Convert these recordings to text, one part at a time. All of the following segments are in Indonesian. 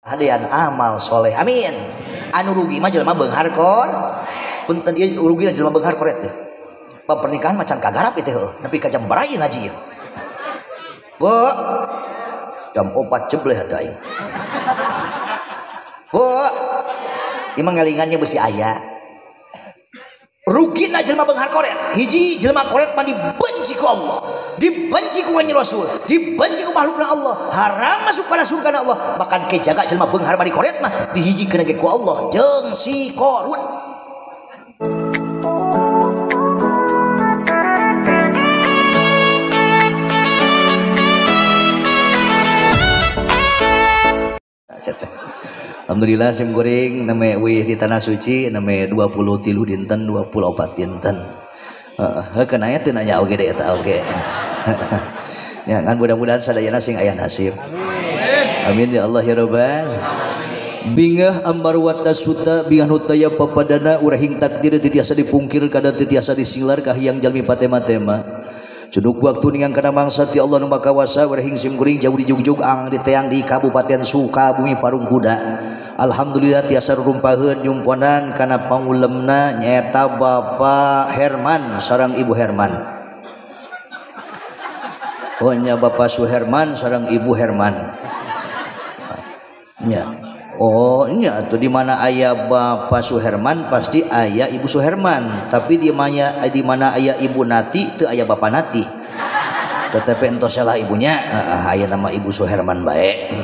hadian amal soleh. Amin. Anu rugi mah jelema beunghar kor. Punten ieu rugi jelema beunghar kor teh. Pernikahan macan kagarap itu nepi ka jam baraha ieu ngaji. Bu. Jam 4 jebleh teh aing. Bu. Imang ngalingannya besi aya. Rugina jelema beunghar koret. Hiji jelema koret mah dibenci ku Allah, dibenci ku kanjeng Rasul, dibenci ku makhlukna Allah, haram masuk kana surga Allah. Bahkan ke jaga jelema beunghar mah di koret mah dihijikeun ge ku Allah jeung si Qarun. Alhamdulillah sim goreng name wih di tanah suci name 23 dinten 24 dinten. Kana aya teu nanya oge deh eta oge. Ya kan mudah-mudahan sadayana sing aya nasib. Amin ya Allah ya Rabbal. Bingah ambar watasuta bingah hutaya papadana urahing takdir titiasa dipungkir kada titiasa disilar kahiyang jalmi patema-tema. Cuduk waktu ningang kana mangsa ti Allah nu makawasa urahing sim kuring jauh di jugjug ang di teang di Kabupaten Sukabumi Parung Kuda. Alhamdulillah tiasa rumpaheun nyumponan kana pangulemna nyaeta Bapak Herman sareng Ibu Herman. Oh nya Bapak Suherman sareng Ibu Herman. Nya. Oh nya atuh di mana aya Bapak Suherman pasti aya Ibu Suherman, tapi di mana aya Ibu Nati teu aya Bapak Nati. Tetapi entos salah ibunya aya nama Ibu Suherman bae.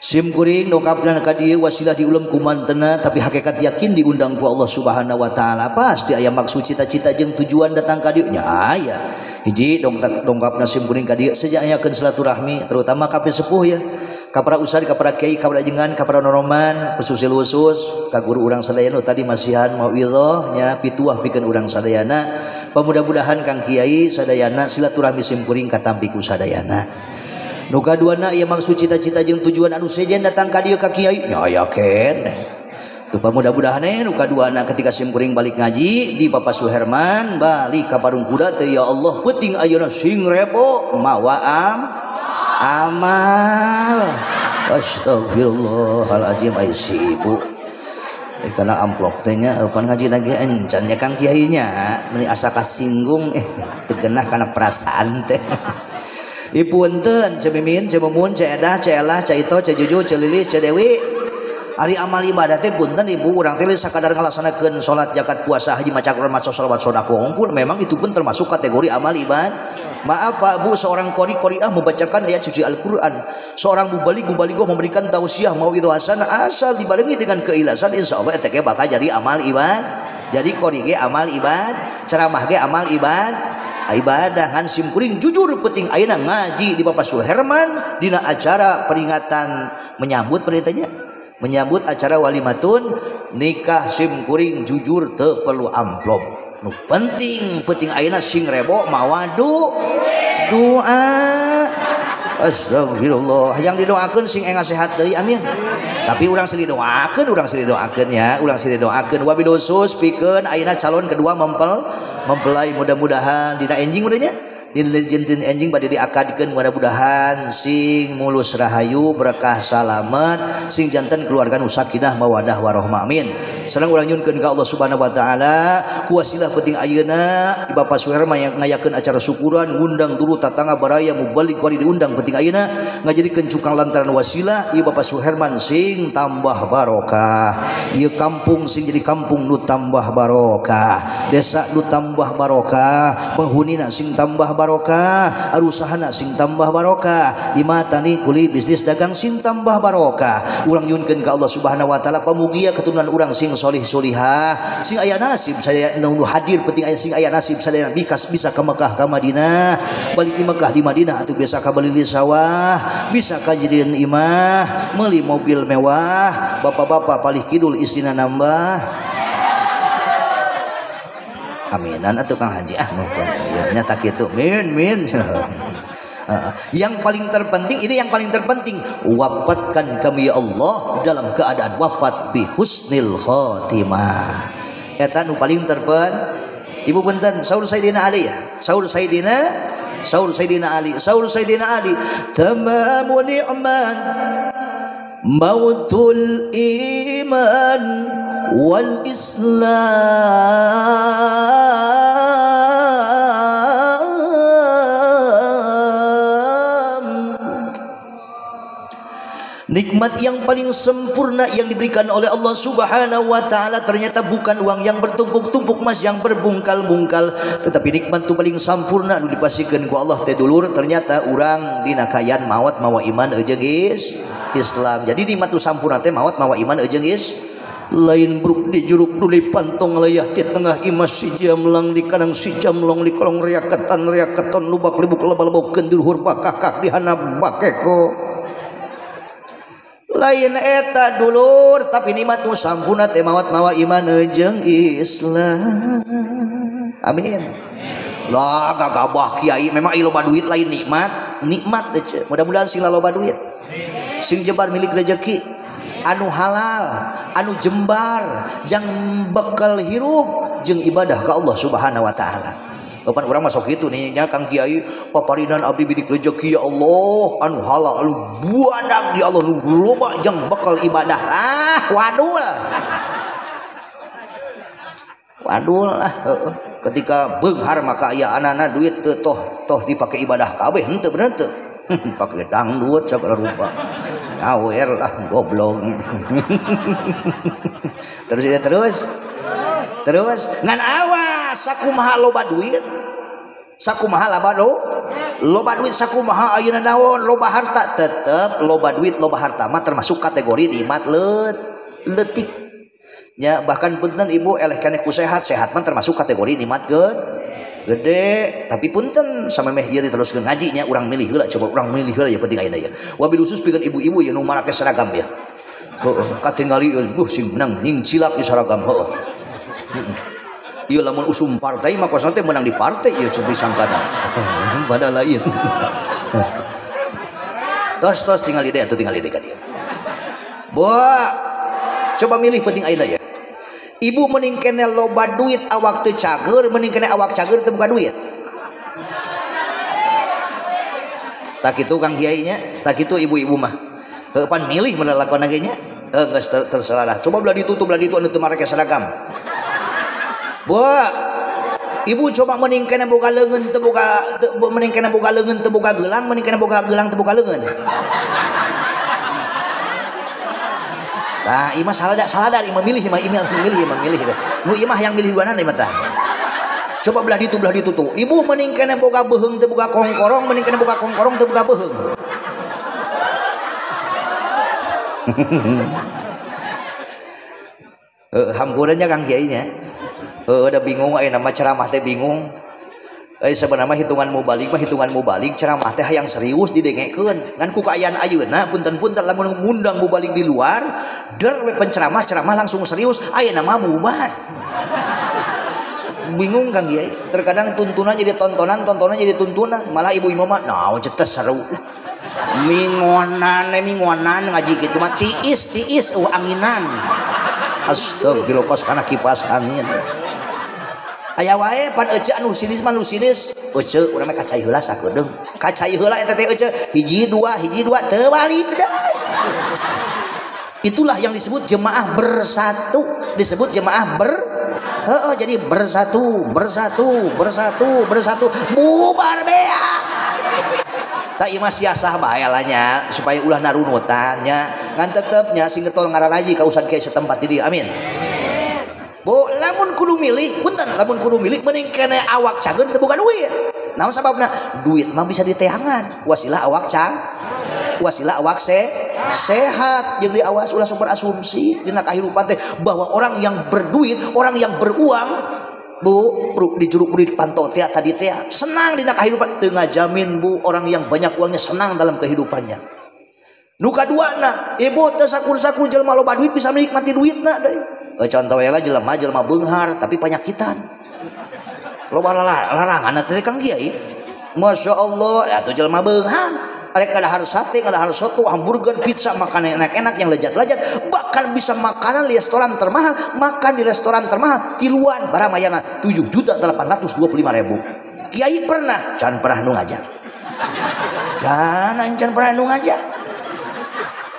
Sim kuring nongkapna ka dieu wasilah diulem ku mantena tapi hakikat yakin diundang ku Allah Subhanahu wa taala. Pasti aya maksud cita-cita jeung tujuan datang ka dieu nya aya. Hiji dongkapna sim kuring ka dieu sejayakeun silaturahmi terutama ka sepuh ya. Ka para usari, ka para kiai, ka para jengan, ka para noroman, pesusil khusus, ka guru urang sadayana tadi masihan mauidhah nya pituah pikeun urang sadayana. Pamudah-mudahan Kang Kiai sadayana silaturahmi sim kuring katampi ku sadayana. Nu kaduana ieu maksud cita-cita jeung tujuan anu sejen datang ka dieu ka Kiai nya aya keneh. Tu pamudah-mudahan nu kaduana ketika sim kuring balik ngaji di Bapak Suherman balik ka Parung Kuda teh ya Allah peuting ayeuna sing rebo mawa amal. Astagfirullahaladzim ay sibu karena amplok tehnya pan ngaji lagi encan nya Kang Kiai nya meuni asa kasinggung teu genah kana perasaan teh. Ipunten cemimin cemumun ceedah ceelah caito cejuju celili cedewi ari amal ibadah teh punten ibu urang teh sakadar ngalaksanakeun salat zakat puasa haji maca Quran maca shalawat sedekah ngumpul memang itu pun termasuk kategori amal ibadah. Maaf Pak Bu, seorang qori-qoriah membacakan ayat suci Al-Quran, seorang mubaligh memberikan tausiah mauidhah hasanah asal dibarengi dengan keikhlasan insyaallah eta ge bakal jadi amal ibadah. Jadi qori ge amal ibadah, ceramah ge amal ibadah. Han sim kuring jujur penting ayeuna ngaji di Bapak Suherman dina acara peringatan menyambut acara walimatun nikah sim kuring jujur teu perlu amplop. Nu penting ayeuna sing rebo mawa doa. Astagfirullah yang didoakeun sing enga sehat deui amin. Tapi urang silih doakeun ya, urang silih doakeun wabil khusus pikeun ayeuna calon kedua mempelai mudah-mudahan dina enjing udahnya di legendin enjing bade diakadkeun mudah-mudahan sing mulus rahayu berkah salamet sing janten keluarga nu sakinah mawadah warahmah amin. Sareng urang nyunkeun ka Allah Subhanahu wa taala ku wasilah penting ayeuna Bapak Suherman yang ngayakeun acara syukuran ngundang dulu tatangga baraya mubalik qori diundang penting ayeuna ngajadikeun cukang lantaran wasilah ieu Bapak Suherman sing tambah barokah, ieu kampung sing jadi kampung nu tambah barokah, desa nu tambah barokah, penghunina sing tambah barokah, arusahana sing tambah barokah, imatani kuli bisnis dagang sing tambah barokah. Urang nyunkeun ka Allah Subhanahu wa taala pamugia keturunan urang sing solih solihah sing aya nasib sadaya nu hadir penting aya sing aya nasib sadaya bisa ka Mekah ka Madinah balik di Mekah di Madinah atuh biasa ka beli sawah bisa ka jadian imah meuli mobil mewah bapak-bapak palih kidul istina nambah aminan atuh Kang Haji numpang nyata kitu min yang paling terpenting wafatkan kami ya Allah dalam keadaan wafat bi husnil khotimah eta nu paling ibu punten saur Sayyidina Ali ya saur Sayyidina Ali tamamu ni'man mautul iman wal Islam. Nikmat yang paling sempurna yang diberikan oleh Allah Subhanahu wa taala ternyata bukan uang yang bertumpuk-tumpuk, mas yang berbungkal-bungkal, tetapi nikmat itu paling sempurna nu dipasikeun ku Allah teh dulur ternyata urang dina kayan maot mawa iman jeung Islam. Jadi nikmat tu sampurna teh maot mawa iman jeung lain bruk di juruk duli pantong layah di tengah imas si jamlang di kanang si jamlong di kolong riaketan lubak libuk lebal-lebau kendur bakakak di hanap bakeko lain eta dulur, tapi nikmat nu sampurna teh maot mawa iman jeung Islam. Amin. Lah gagabah kiai memang loba duit lain nikmat teh. Mudah-mudahan sila loba duit. Sing jebar milik rezeki anu halal, anu jembar, jang bekal hirup jeung ibadah ka Allah Subhanahu wa taala. Kapan orang masuk itu nih nya Kang Kiai paparinan abdi bidik rezeki ya Allah anu halal anu buadag di Allah nu loba jeung bekal ibadah. Wadul lah ketika beunghar maka aya anana duit teu toh dipake ibadah kabeh henteu bener teu. Pake dangdut sagala rupa. Nyawer lah goblok. Terus ngan awas sakumaha loba duit sakumaha loba duit sakumaha ayeuna naon loba harta tetep loba duit loba harta mah termasuk kategori nikmat leutik nya bahkan punten ibu eleh keneh ku sehat mah termasuk kategori nikmat gede tapi punten samemeh ieu diteruskeun ngaji nya urang milih heula coba urang milih heula ya penting ayeuna ya wabil khusus pikeun ibu-ibu ya nu marake seragam ya katingali sing menang ning cilap di seragam heuh. Iya lamun usum partai mah kosna teh menang di partai ieu ceuk disangkana. Pada lain. Tos tinggal ide atuh tinggal ide ka dieu. Coba milih penting ayeuna ya. Ibu mending kene loba duit awak teu cager, mending kene awak cager teu buka duit. Tak kitu Kang Kiai nya, tak kitu ibu-ibu mah. Pan milih mun lakonna ge nya. Geus terserah lah. Coba belah ditutup belah ditu anu teu marake seragam. Ibu coba mending kena boga leungeun teu boga mending kena boga leungeun teu boga geulang mending kena boga geulang teu boga leungeun. Tah imah salah imah milih nu imah yang milih duanan imah tah. Coba belah ditu tuh. Ibu mending kena boga beheung teu boga kongkorong mending kena boga kongkorong teu boga beheung. Hampurannya Kang Kiai nya. Udah bingung nama ceramah teh bingung. Sebenarnya hitungan mubalik ceramah teh yang serius didengekeun. Ngan ku kaayaan ayeuna punten-punten lamun ngundang mubalik di luar, der we penceramah langsung serius, aya nama bubar. Bingung Kang Kiai. Terkadang tuntunan jadi tontonan jadi tuntunan. Malah ibu-ibu mah naon cetes seru. Mingonan ngaji kitu mah tiis anginan. Astagfirullah kos kana kipas angin. Aya wae pan ece anu sinis ece urang mah kacai heula sakedeung. Kacai heula eta teh ece hiji dua teu balik deui. Itulah yang disebut jemaah bersatu, jadi bersatu bubar bea. Tak imah siasah bahayalanya supaya ulah narunutan nya ngan tetepnya sing getol ngararaji ka usad kiai setempat di dieu amin. Lamun kudu milih mending kene awak cageun teu boga duit. Naon sababna? Duit mah bisa diteangan. Wasilah awak sehat jeung diawas ulah super asumsi dina kahirupan teh bahwa orang yang berduit, orang yang beruang Bu, di Curug Budi dipantau tadi senang dina kehidupan teu ngajamin Bu orang yang banyak uangnya senang dalam kehidupannya. Nu kaduana, ibu teu sakur-sakur jelema loba duit bisa menikmati duitna deui. Contoh we lah jelema beunghar tapi penyakitan. Loba larangan teh Kang Kiai. Masyaallah, atuh jelema beunghar Arek kadahar sate, kadahar soto, hamburger, pizza, makanan enak-enak yang lezat-lezat, bahkan bisa makanan di restoran termahal, makan di restoran termahal, tiluan, barang mayana 7.825.000. Kiai pernah, can pernah nu ngajak.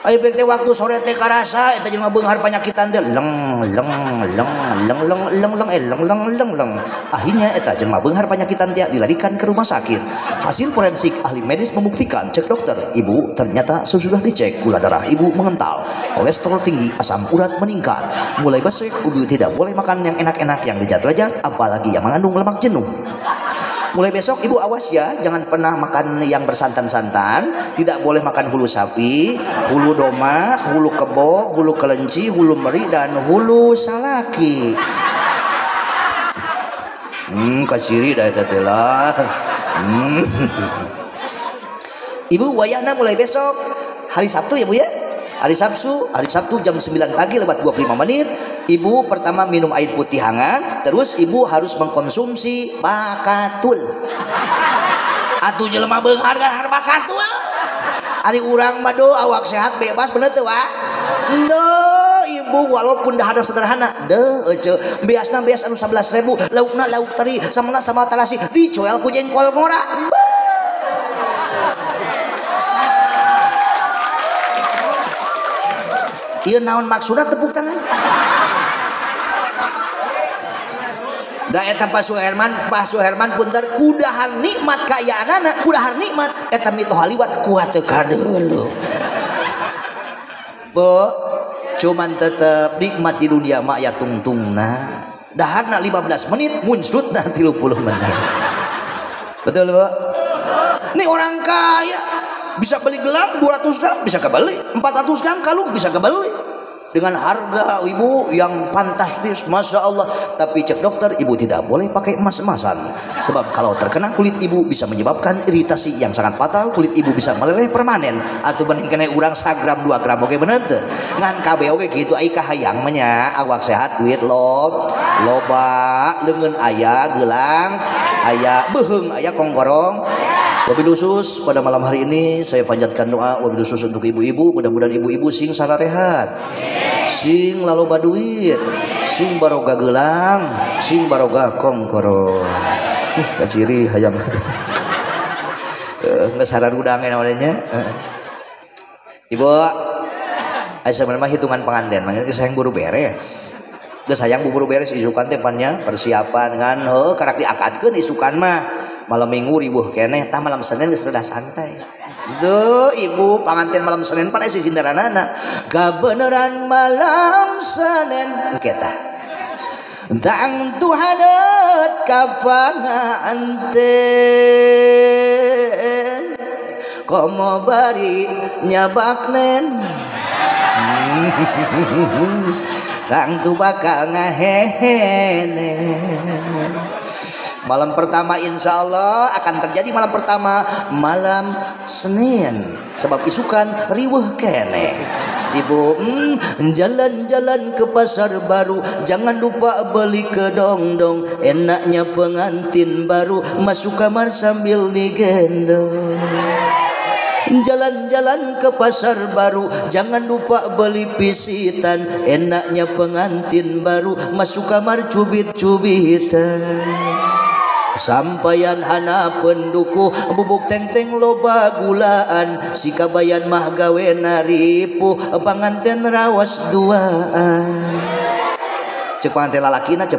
Ayo bek teh waktu sore teh karasa eta jelema beunghar panyakitan teh leng. Akhirnya eta jelema beunghar panyakitan teh dilarikan ke rumah sakit. Hasil forensik ahli medis membuktikan, cek dokter, ibu ternyata sesudah dicek gula darah ibu mengental, kolesterol tinggi, asam urat meningkat. Mulai besok ibu tidak boleh makan yang enak-enak, yang lezat-lezat, apalagi yang mengandung lemak jenuh. Mulai besok ibu awas ya, jangan pernah makan yang bersantan-santan. Tidak boleh makan hulu sapi, hulu doma, hulu kebo, hulu kelenci, hulu meri, dan hulu salaki. Kaciri dah tetela. Ibu wayahna mulai besok hari Sabtu ya bu ya. Hari Sabtu jam 9 pagi lewat 25 menit. Ibu pertama minum air putih hangat, terus ibu harus mengkonsumsi bakatul. Atuh jelema beunghar kan bakatul. Ari urang mah do awak sehat bebas bener teu wa? Henteu ibu walaupun dah ada sederhana, deuh ece biasna beas anu 11.000, laukna lauk teri, samana sama tarasi dicoel ku jengkol ngora. Ieu naon maksudna tepuk tangan? Da eta Pak Suherman punten kudahan nikmat kaayaanana, kudahan nikmat eta mitoh haliwat kuat teu kadeuleu. Bu, cuman tetep nikmat di dunia mah aya tungtungna. Daharna 15 menit, muncrutna 30 menit. Betul, Bu? Ini orang kaya bisa beli gelang 200 gram bisa kebeli, 400 gram kalung bisa kebeli dengan harga ibu yang fantastis, masya Allah. Tapi cek dokter, ibu tidak boleh pakai emas-emasan, sebab kalau terkena kulit ibu bisa menyebabkan iritasi yang sangat fatal. Kulit ibu bisa meleleh permanen, atau bening kena urang 1 gram 2 gram oke bener tuh ngan KB oke gitu. Ai kahayang menya awak sehat duit loba leungeun aya gelang aya beheung aya kongkorong. Wabil khusus pada malam hari ini saya panjatkan doa wabil khusus untuk ibu-ibu, mudah-mudahan ibu-ibu sing sararehat, sing laloba duit, sing baroga gelang, sing baroga kongkorong. Kaciri hayang nggak saran udang namanya. Ibu sebenarnya mah hitungan pengantin makanya sayang buru beres. Geus sayang buru beres isukan teh pannya persiapan ngan karak diakadkeun isukan mah malam minggu ribuh keneh tah malam Senin geus rada santai. Duh ibu pangantin malam Senin pan isi sindaranana kabeneran malam Senin kita tang tuhadet ka pangantin komo bari nyabaknen tang tu bakal ngahene. Malam pertama insya Allah akan terjadi malam pertama malam Senin, sebab isukan riweuh kene. Ibu jalan-jalan ke pasar baru, jangan lupa beli kedong-dong. Enaknya pengantin baru masuk kamar sambil digendong. Jalan-jalan ke pasar baru, jangan lupa beli pisitan. Enaknya pengantin baru masuk kamar cubit-cubitan. Sampaian hana penduku bubuk teng-teng loba gulaan, si kabayan mah gawe naripu panganten rawas duaan. Cek panganten lalakina teh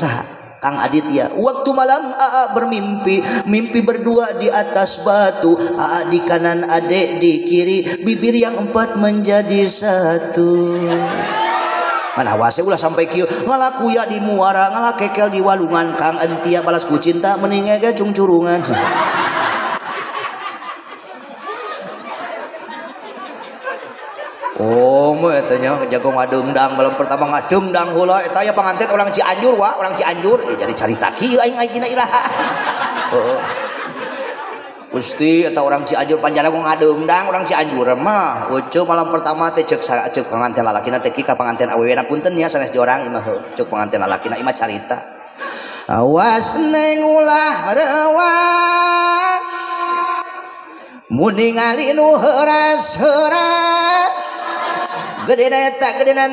saha? Kang Aditya. Waktu malam AA bermimpi, mimpi berdua di atas batu, AA di kanan, adek di kiri, bibir yang 4 menjadi 1. Mana wase ulah sampai kieu ngalakuya di muara ngalakekel di walungan. Kang Aditya balas ku cinta meninggal ge cungcurungan. Oh mah eta nya jago ngadengdang malam pertama ngadengdang heula eta ya pangantin orang Cianjur wa orang Cianjur jadi carita kieu aing aingna iraha. Heeh. Gusti eta orang Cianjur panjalago ngadengdang orang Cianjur mah uceu malam pertama teh ceuk pangantin lalakina teh ka pangantin awewena punten nya sanes jorang imah ceuk pangantin lalakina imah carita. Awas neng ulah rewas mun ningali nu heuras-heuras. Gedena eta gedena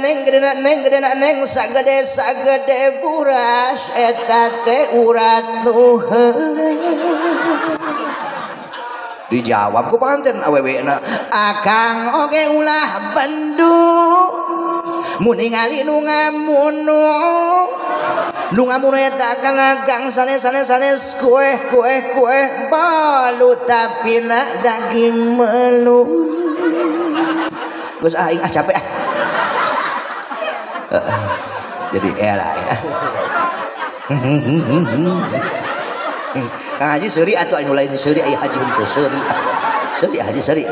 neng sagede buras eta teh urat nu heureus. Dijawab ku panganten awewena, akang oge ulah bendu mun ningali nu ngamunnu eta kang sanes kue balut tapi na daging melu. Geus aing capek jadi era ya. Kang Haji seuri atuh anu lain seuri aya haji henteu seuri haji seuri.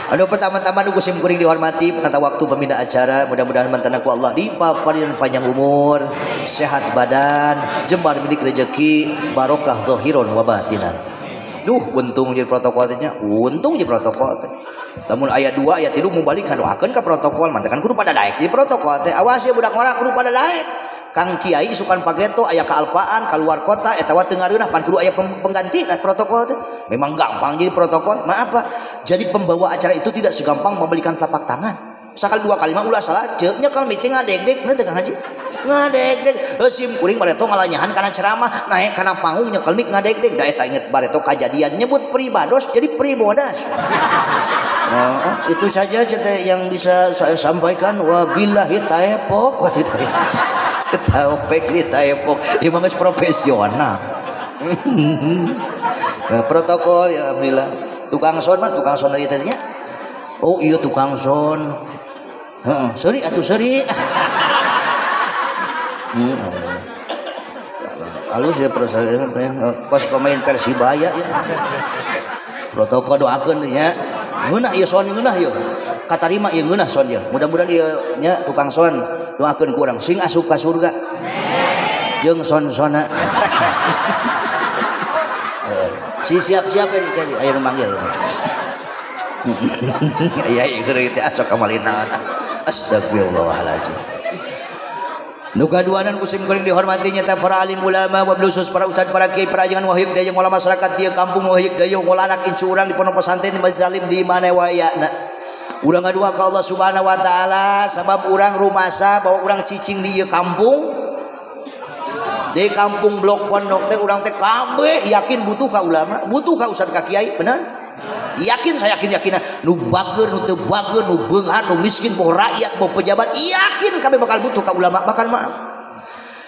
Anu pertama-tama nu kusim kuring dihormati penata waktu pemindah acara, mudah-mudahan mantanna ku Allah dipaparin panjang umur, sehat badan, jembar milik rezeki, barokah zahiron wa batinan. Duh, untung jadi protokol teh nya, untung jadi protokol teh. Lamun aya 2 aya 3 mau balik ngadoakeun ka protokol, mantep kan kudu pada daek di protokol teh. Awas ya budak ngora kudu pada daek. Kang Kiai sukan pageto aya kaalpaan keluar kota eta teu ngareunah pan kudu aya pengganti protokol teh. Memang gampang jadi protokol. Maaf Pak. Jadi pembawa acara itu tidak segampang membalikan telapak tangan. Sakal 2 kali mah ulah salah ceuk nya kalau meeting ngadeg-deg bener teh Kang Haji. Ngadeg-deg sim kuring bareto ngalanyahan kana ceramah naik kana panggung nya kalmik ngadeg-deg da eta inget bareto kajadian nyebut pribados jadi pribodas. Itu saja yang bisa saya sampaikan. Wabillahi taufiq. Taupek di taepok emang geus profesional. Protokol ya alhamdulillah. Tukang son dari tadinya. Oh iya tukang son. Heeh, seuri atuh seuri. Halus ya pas pemain Persibaya ya. Protokol doakeun nya. Ngeunah ieu son ngeunah ieu. Katarima ieu ngeunah son ieu. Mudah-mudahan ieu nya tukang son doakeun ku urang sing asup ka surga. Jeung son-sona. Si siap-siap ya aya nu manggil. Ya geureuy teh asok kamalina. Astagfirullahaladzim. Nu kaduanan kusim kuring dihormati nyata para alim ulama wa khusus para ustaz para kiai para ajangan wahib dayang ulama masyarakat tieu kampung wahib dayang ulah anak incu urang di pondok pesantren di masjid alim di mana wayana. Urang ngadua ka Allah Subhanahu wa taala sabab urang rumasa bawa urang cicing di ieu kampung. Di kampung blok pondok teh urang teh kabeh yakin butuh ka ulama, butuh ka ustaz ka kiai, bener? Yakin saya yakin nu bager nu teu bager nu beungan nu miskin boh rakyat boh pejabat yakin kabeh bakal butuh ka ulama bakal maaf.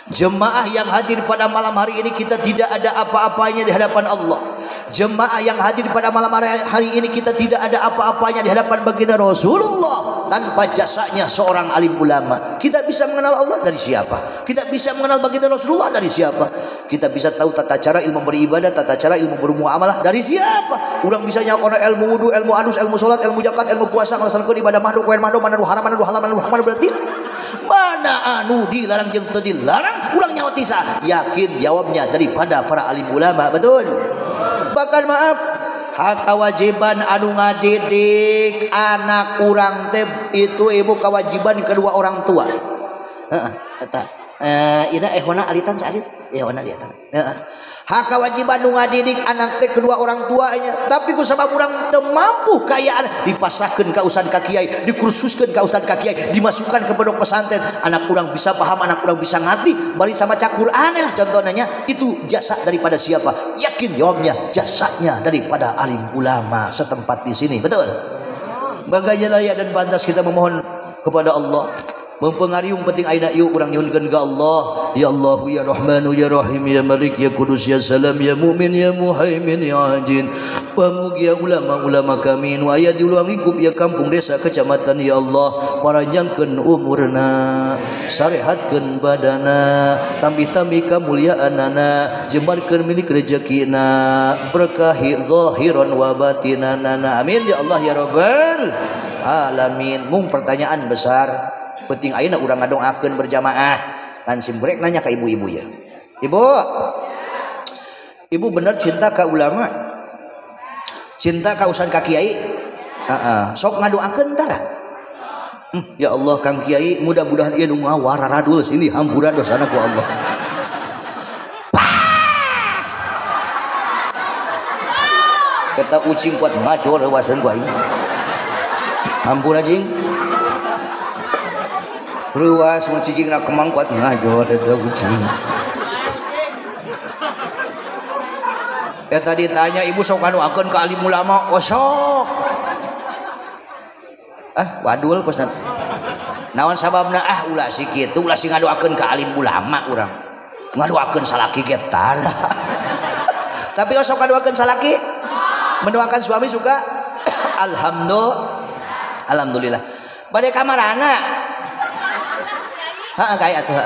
Jemaah yang hadir pada malam hari ini kita tidak ada apa-apanya di hadapan Allah. Jemaah yang hadir pada malam hari ini kita tidak ada apa-apanya di hadapan baginda Rasulullah tanpa jasanya seorang alim ulama. Kita bisa mengenal Allah dari siapa? Kita bisa mengenal baginda Rasulullah dari siapa? Kita bisa tahu tata cara ilmu beribadah, tata cara ilmu bermuamalah dari siapa? Urang bisa nyakona ilmu wudu, ilmu anus, ilmu salat, ilmu zakat, ilmu puasa, ngalasankeun ibadah makruh, poe mando, mana haram, mana halal, mana haram berarti mana anu dilarang jeung teu dilarang urang nyawa tisa yakin jawabnya daripada para alim ulama. Betul. Bahkan maaf hak kewajiban anu ngadidik anak urang teh itu ibu kewajiban kedua orang tua. Heeh eta ina ehona alitan salit ehona liatan. Hak kewajiban nu ngadidik anak teh kedua orang tuanya tapi ku sabab urang teu mampu kayaan dipasahkeun ka ustaz ka kiai dikursuskeun ka ustaz ka kiai dimasukkan ke pondok pesantren anak urang bisa paham anak urang bisa ngerti bari sama cak Quran lah contohnya itu jasa daripada siapa yakin jawabnya jasanya daripada alim ulama setempat di sini. Betul. Bagaimana layak dan pantas kita memohon kepada Allah mempengaruhi penting aina yuk urang nyuhunkeun ka Allah. Ya Allah ya Rahmanu ya Rahim ya Malik ya Kudus ya Salam ya Mu'min ya Muhaimin ya Ajin. Pamugi ya ulama-ulama kami nu aya di luang lingkup ya kampung desa kecamatan ya Allah paranjangkeun umurna sarehatkeun badana tambih-tambih kamuliaanana jembarkeun milik rezekina berkahi zahiran wa batinana. Amin ya Allah ya Rabbal alamin. Mung pertanyaan besar penting ayeuna urang ngadongakeun berjamaah kan simbrek nanya ke ibu-ibu ya. Ibu bener cinta ka ulama? Cinta ka ustaz ka kiai? Sok ngadoakeun tara. Ya Allah Kang Kiai mudah-mudahan ieu nu ngawararadul sini hampura dosana ku Allah. Kata ucing kuat ngajor wasan ku aing. Hampura jing. Ruas mun cicing na kemang kuat ngajol eta ucing. tadi tanya ibu sok ngadoakeun ka alim ulama, oh sok. Wadul kos nanti. Naon sababna ulah si kitu, ulah si ngadoakeun ka alim ulama urang. Ngadoakeun salaki ge tara. Tapi sok ngadoakeun salaki? Mendoakan suami suka? Alhamdulillah. Bade kamarana. Kayak atuh.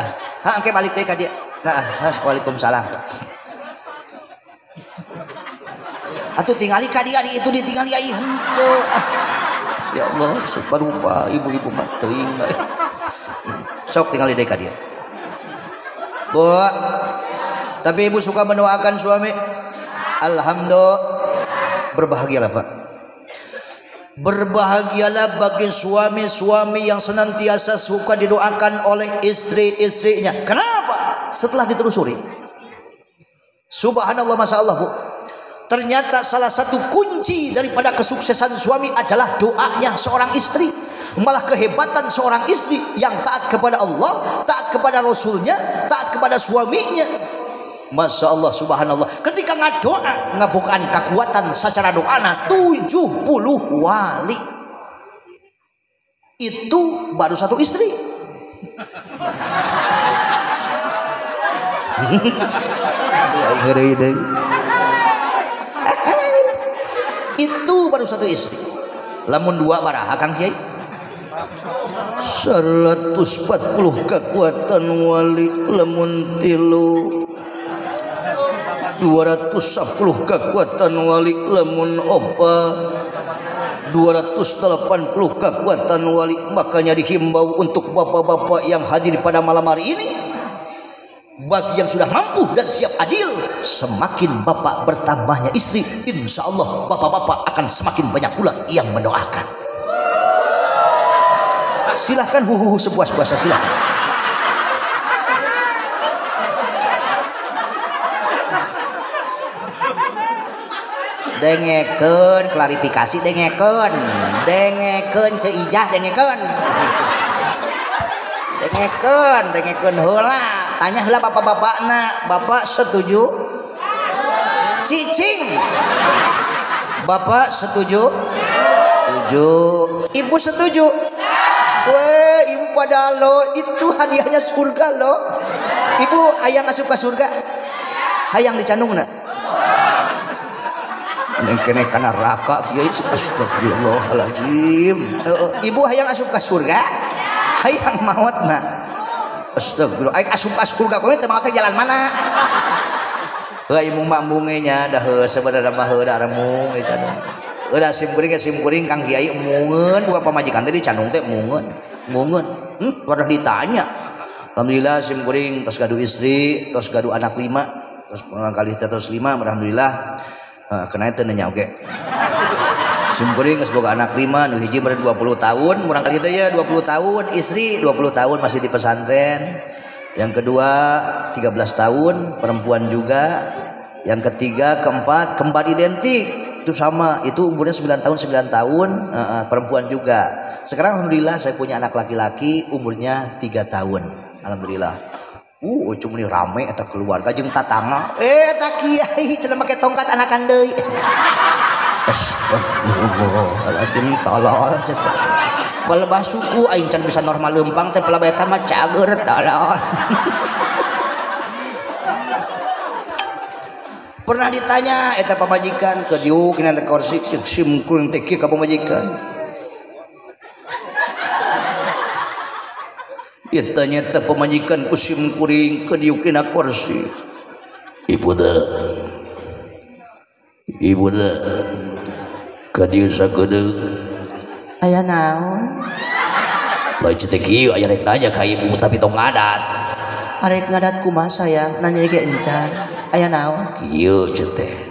Engke balik teh ka dia. Waalaikumsalam. Atuh tingali ka dia itu ditinggali ai henteu. Ya Allah, subhanallah ibu-ibu mah teuing. Sok tinggali deui ka dia. Bu, tapi ibu suka mendoakan suami. Alhamdulillah, berbahagialah Pak. Berbahagialah bagi suami-suami yang senantiasa suka didoakan oleh istri-istrinya. Kenapa? Setelah ditelusuri, subhanallah, masya Allah Bu, ternyata salah satu kunci daripada kesuksesan suami adalah doanya seorang istri. Malah kehebatan seorang istri yang taat kepada Allah, taat kepada Rasulnya, taat kepada suaminya, masya Allah, subhanallah, ketika ngadoa ngabukaan kekuatan secara doana 70 wali. Itu baru satu istri. Itu baru satu istri. Lamun dua baraha Kang Kiai 140 kekuatan wali. Lamun tilu 210 kekuatan wali. Lamun opa 280 kekuatan wali. Makanya dihimbau untuk bapak-bapak yang hadir pada malam hari ini, bagi yang sudah mampu dan siap adil, semakin bapak bertambahnya istri, insya Allah bapak-bapak akan semakin banyak pula yang mendoakan. Silahkan sepuas-puasa, silahkan. Dengekeun klarifikasi, dengekeun ceijah, dengekeun heula. Tanya heula bapak-bapakna, bapak setuju? Cicing. Bapak setuju? Setuju. Ibu setuju? Weh, ibu pada lo, itu hadiahnya surga lo. Ibu hayang asup ka surga? Hayang dicandungna? Kene kana neraka kieu, astagfirullahalazim. Ibu hayang asup ka surga? Hayang maotna? Astagfirullah. Aing asup ka surga kowe teh maot jalan mana? Heuh imung mambunge nya dah heuh sebenarnya mah heuh da remung dicandung. Udah simkuring Kang Kiai mungeun buka pamajikan teh dicandung teh mungeun. Pernah ditanya. Alhamdulillah simkuring tos gaduh istri, tos gaduh anak 5, tos urang kali teh tos 5, alhamdulillah. Kena teh nya oge. Simkuring geus boga anak 5, nu hiji beureun 20 tahun, urang kali teh ya 20 tahun, istri 20 tahun masih di pesantren. Yang kedua 13 tahun, perempuan juga. Yang ketiga, keempat, kembar identik. Itu sama, itu umurnya 9 tahun, perempuan juga. Sekarang alhamdulillah saya punya anak laki-laki umurnya 3 tahun. Alhamdulillah. Cuma ini rame eta keluarga jeung tatangga. Tak kiai cenah make tongkat anakan deui. Astagfirullahaladzim, tolol cenah. Balebah suku aing can bisa normal leumpang teh pelaba eta mah cager tolol. Pernah ditanya eta pamajikan ke dieu kena ada kursi ceuk simkuring teh kieu ka pamajikan. Ieu tanya pamajikan ku simkuring ke dieu kena kursi. Ibu da ka dieu sakedeuk aya naon? Lain cetek kieu aya rek tanya ka ibu tapi tong ngadat. Arek ngadat kumaha sayang? Nanya ge encan. Aya naon? Kieu cetek.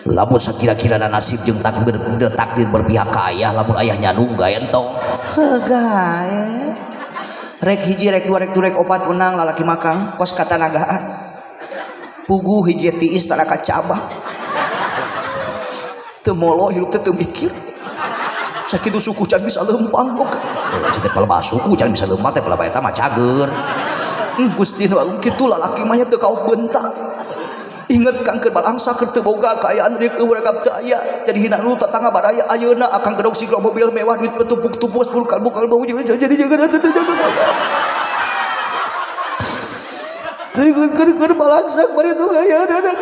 Lamun sakira-kira nasib jeung takdir berpihak ka ayah, lamun ayahnya nungga entong. Gae. Rek hiji, rek dua, rek tu, rek opat menang lalaki makang kos kata nagaan. Puguh hiji tiis tara kacabang. Teu molo hirup teh teu mikir. Sakitu suku can bisa lempang kok. Cetek palebah suku can bisa lempang teh palebah eta mah cager. Gusti nu agung kitu lalaki mah teu kaok bentak. inget kang keur balangsa keur teu boga kaayaan deui keur urang aya jadi hina nu tetangga baraya ayeuna akan gedog sigra mobil mewah duit bertumpuk-tumpuk bukal bau jadi jangan keur balangsa bari tu kaayaan anak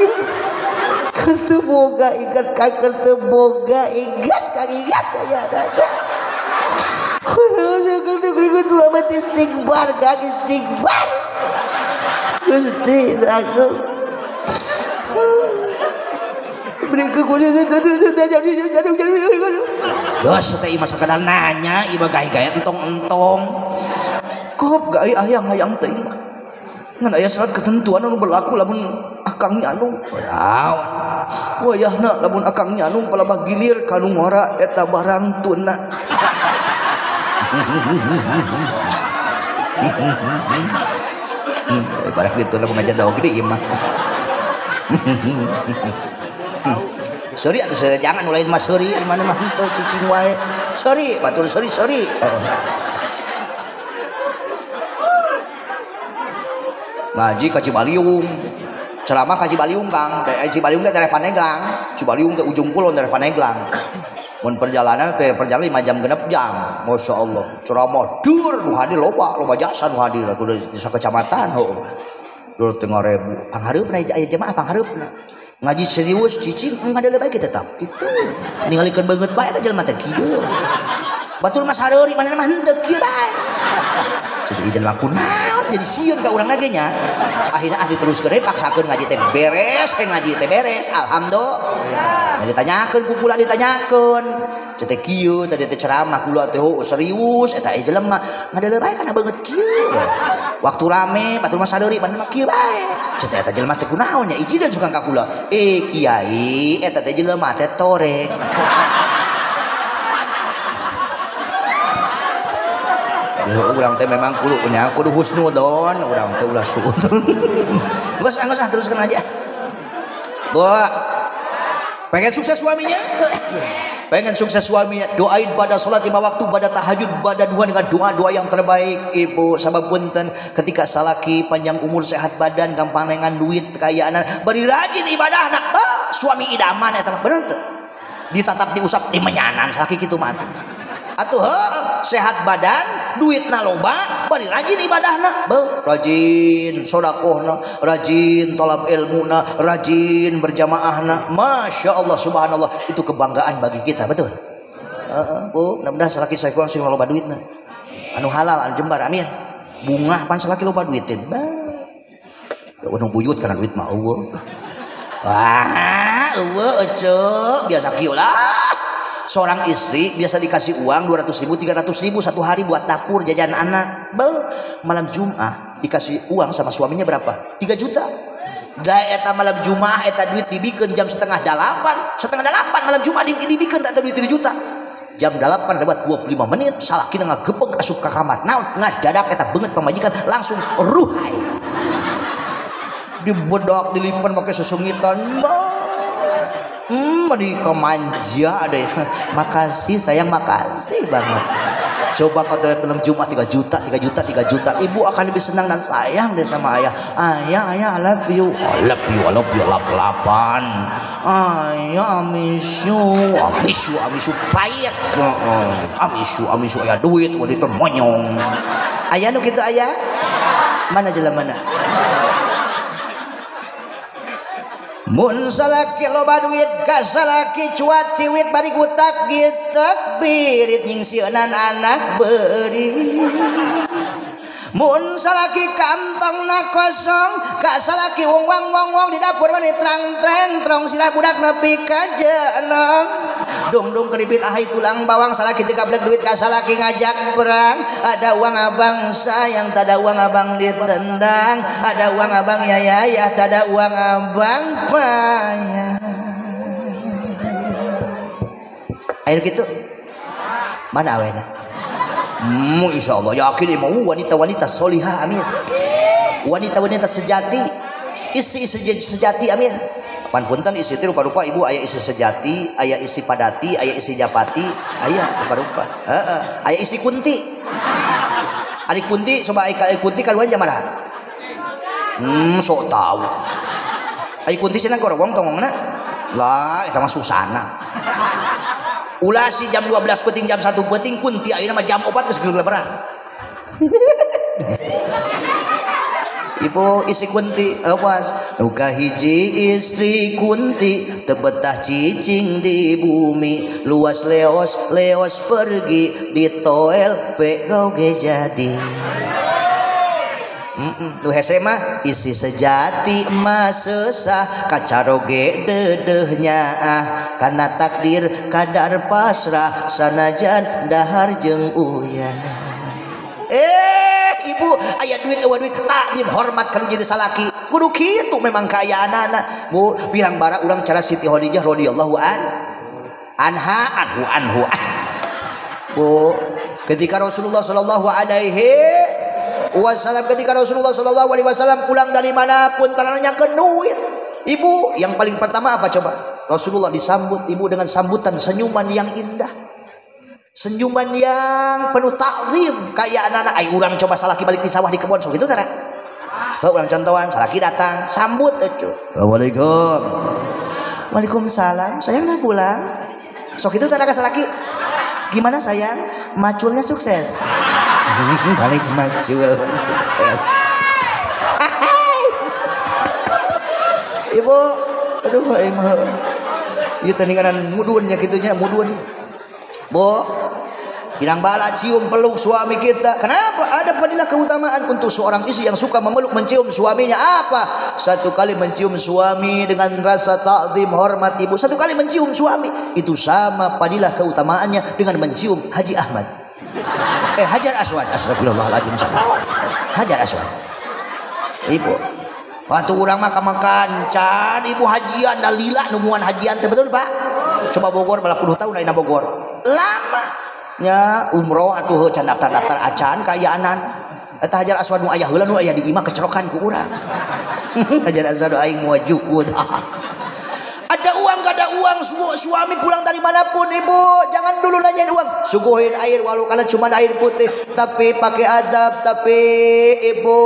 keur teu boga inget kang keur teu boga inget kang inget kaayaan kudu ikut lama istighfar kang istighfar Gusti aku mereka Gus teh masa kadang nanya iba gaya entong kop gaya hayang teh ngan aya syarat ketentuan anu berlaku lamun akang nyanu naon wayahna lamun akang nyanu palabah gilir kanu ngora eta barang tuna barang gitu lamun ngajar dawa gede ieu mah sorry atuh saya jangan mulai mas sorry mana mah henteu cicing wae sorry batur sorry ngaji ka Cibaliung ceramah ka Cibaliung Kang Cibaliung teh daerah Paneglang Cibaliung teh ujung kulon daerah Paneglang mun perjalanan teh perjalanan 5 jam genep jam Masya Allah ceramah dur nu hadir loba jasa nu hadir atuh di sakecamatan dur 5.000 panghareupeuna aya jemaah panghareupeuna ngaji serius cicing ngadele bae tetap kitu ningalikeun beungeut bae eta jelema teh kieu batur mas hareuri manehna mah henteu kieu bae jadi jelema kunaon jadi sieun ka urang lagi nya akhirna diteruskeun deui paksakeun ngaji teh beres alhamdulillah ditanyakeun ku kula ditanyakeun teh kieu tadi teh ceramah kula teh serius eta jelema ngadele bae kana beungeut kieu waktu rame batur mas hareuri manehna mah kieu bae teh eta jelema teh kunaon nya iji dan suka ka kula kiai eta teh jelema teh torek urang teh memang kudu husnudon urang teh ulah suudon geus teruskan aja Bu pengen sukses suaminya doain pada sholat 5 waktu pada tahajud pada duha dengan doa-doa yang terbaik ibu sabab punten ketika salaki panjang umur sehat badan gampangan duit kekayaan bari rajin ibadah anak suami idaman eta bener teu ditatap diusap di menyanan salaki kitu mah atuh sehat badan duitna loba bari rajin ibadahna rajin sedekahna rajin talab ilmuna rajin berjamaahna Masya Allah subhanallah itu kebanggaan bagi kita betul Bu mudah-mudahan salaki saekuang sing loba duitna anu halal anu jembar amin bunga pan salaki loba duit teh anu buyut kana duit mah eueuh biasa kieu lah seorang istri biasa dikasih uang 200.000 300.000 satu hari buat dapur jajan anak malam Jumat dikasih uang sama suaminya berapa 3 juta da eta malam Jumat eta duit dibikeun jam setengah 8 malam Jumat dibikeun tak duit 3 juta jam 8 lewat 25 menit salakina ngagebeg asup ka kamar naon ngadadak eta beungeut pamajikan langsung ruhai dibedak dilipan pakai susungitan di kemanja deh makasih sayang makasih banget coba kau tuh film Jumat 3 juta ibu akan lebih senang dan sayang deh sama ayah I love you lap-lapan ayah I miss you payet I miss you ayah duit mau ditemonyong ayah nu gitu ayah mana jalan mana mun salaki loba duit ka salaki cuat ciwit bari gutak gitak birit nyingsieunan anak beuri mun salaki kantongna kosong ka salaki wong di dapur mani trang-trang trong sila budak nepi ka jeunong dung keripit ahai tulang bawang salaki teu gablek duit ka salaki ngajak perang ada uang abang sayang tada uang abang ditendang ada uang abang yayah tada uang abang payah air gitu mana awena insya Allah yakin mau wanita-wanita solihah amin wanita-wanita sejati istri sejati amin pan punten istri itu rupa-rupa ibu aya istri sejati aya istri padati aya istri japati aya rupa-rupa aya istri kunti adik kunti coba adik kunti kaluan jamaraha sok tahu Ai kunti cenah gorowong tongongna. Lah eta mah susana. Ulah si jam 12 peuting jam 1 peuting kunti ayeuna mah jam 4 geus geleberan. Ibu isi kunti awas nuka hiji istri kunti tebetah cicing di bumi luas leos leos pergi di toel pe goge jadi. Tuh hese mah isi sejati emas sesah kacaroge dedehnya karena takdir kadar pasrah sanajan dahar jeung uyan. Ibu aya duit eueuh duit takdim hormat kana jadi salaki kudu kitu memang kaayaanana Bu pirang bara urang cara Siti Khadijah radhiyallahu anhu Bu ketika Rasulullah sallallahu alaihi wasallam pulang dari manapun tananyakeun duit ibu yang paling pertama apa coba Rasulullah disambut ibu dengan sambutan senyuman yang indah senyuman yang penuh takzim kayak anak-anak ay urang coba salaki balik di sawah di kebun sok itu tara urang contohan salaki datang sambut assalamualaikum waalaikumsalam sayang udah pulang sok itu tara ka salaki gimana sayang maculnya sukses balik macul sukses ibu aduh emang ieu teh ninganan mudunnya kitunya mudun Bu bilang bala cium peluk suami kita. Kenapa? Ada fadilah keutamaan untuk seorang istri yang suka memeluk mencium suaminya. Apa? Satu kali mencium suami dengan rasa takzim hormat ibu. Satu kali mencium suami itu sama fadilah keutamaannya dengan mencium Haji Ahmad. Hajar Aswad. Astagfirullahaladzim salah. Hajar Aswad. Ibu. Waktu orang makan can ibu hajian dalila numuan hajian betul Pak? Coba Bogor malah 10 tahun ayeuna Bogor. Lama nya umroh atuh can daftar-daftar acan kayaanan eta Hajar Aswad nu aya heula nu aya di imah kecerokan ku urang. Hajar Aswad aing moal jukut. Ada uang gak ada uang suami pulang dari manapun ibu jangan dulu nanyain uang suguhin air walau kalian cuma air putih tapi pakai adab tapi ibu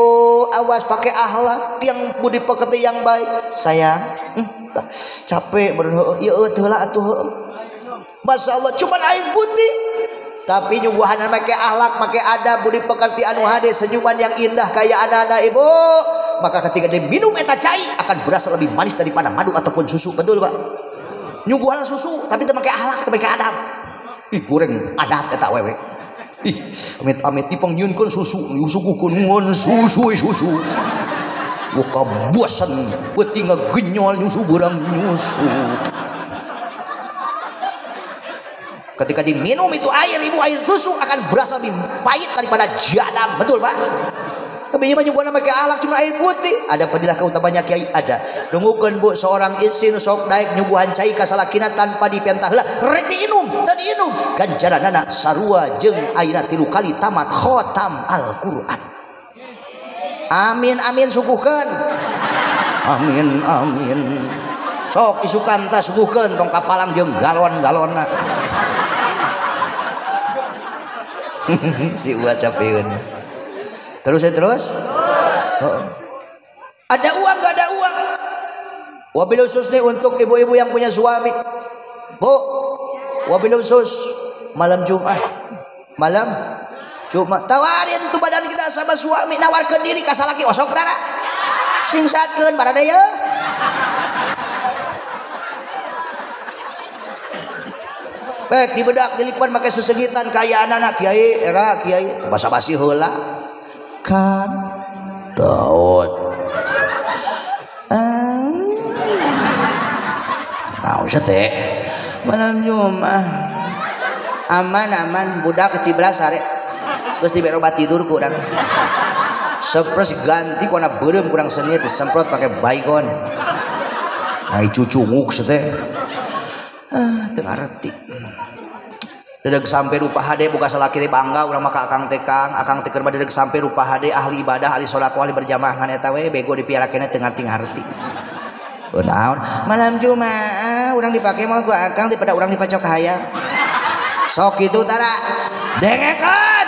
awas pakai akhlak yang budi pekerti yang baik sayang capek bener ieu heula atuh Masya Allah cuma air putih tapi nyuguhan make akhlak make adab budi pekerti anu hade senyuman yang indah kayak anak-anak ibu maka ketika dia minum eta cai akan berasa lebih manis daripada madu ataupun susu betul Pak nyuguhan susu tapi teu make akhlak teu make adab ih goreng adat eta wewe ih amit-amit dipangnyieunkeun susu disuguhkeun ngon susu buka bosan peuting ngagenyol nyusu beurang nyusu. Ketika diminum itu air ibu air susu akan berasa lebih pahit daripada jadam betul Pak tapi ieu mah nyuguhan make alak cuma air putih ada fadilah keutamaannya kiai ada nunggukeun Bu seorang istri nu sok daek nyuguhan cai ka salakina tanpa dipentah heula rek diinum teu diinum ganjaranana sarua jeung ayeuna 3 kali tamat khotam Al-Qur'an amin amin suguhkeun amin amin sok isukan tah suguhkeun tong kapalang jeung galon-galonna si uat capeun terus ada uang gak ada uang wabil khusus nih untuk ibu-ibu yang punya suami Bu wabil khusus malam Jumat tawarin tuh badan kita sama suami nawarkeun diri ka salaki osok tara singsatkeun barada ya baik dibedak dilipan pakai sesegitan kayak anak kiai era kiai basa-basi heula kan Daud naon teh malam Jumat aman budak geus dibras sare geus dibere obat tidur ku urang sepres ganti ku na beureum kurang seunit disemprot pakai baygon ai cucunguk teh teu ngarti dedeg sampai rupa hade buka salaki di bangga urang maka akang tekang akang teh keur dedeg sampai rupa hade ahli ibadah ahli salat ahli berjamaah ngan eta we bego dipiarakeun teu ngarti naon malam Jumat urang dipake mah ku akang daripada urang dipacok hayam sok kitu tara dengekeun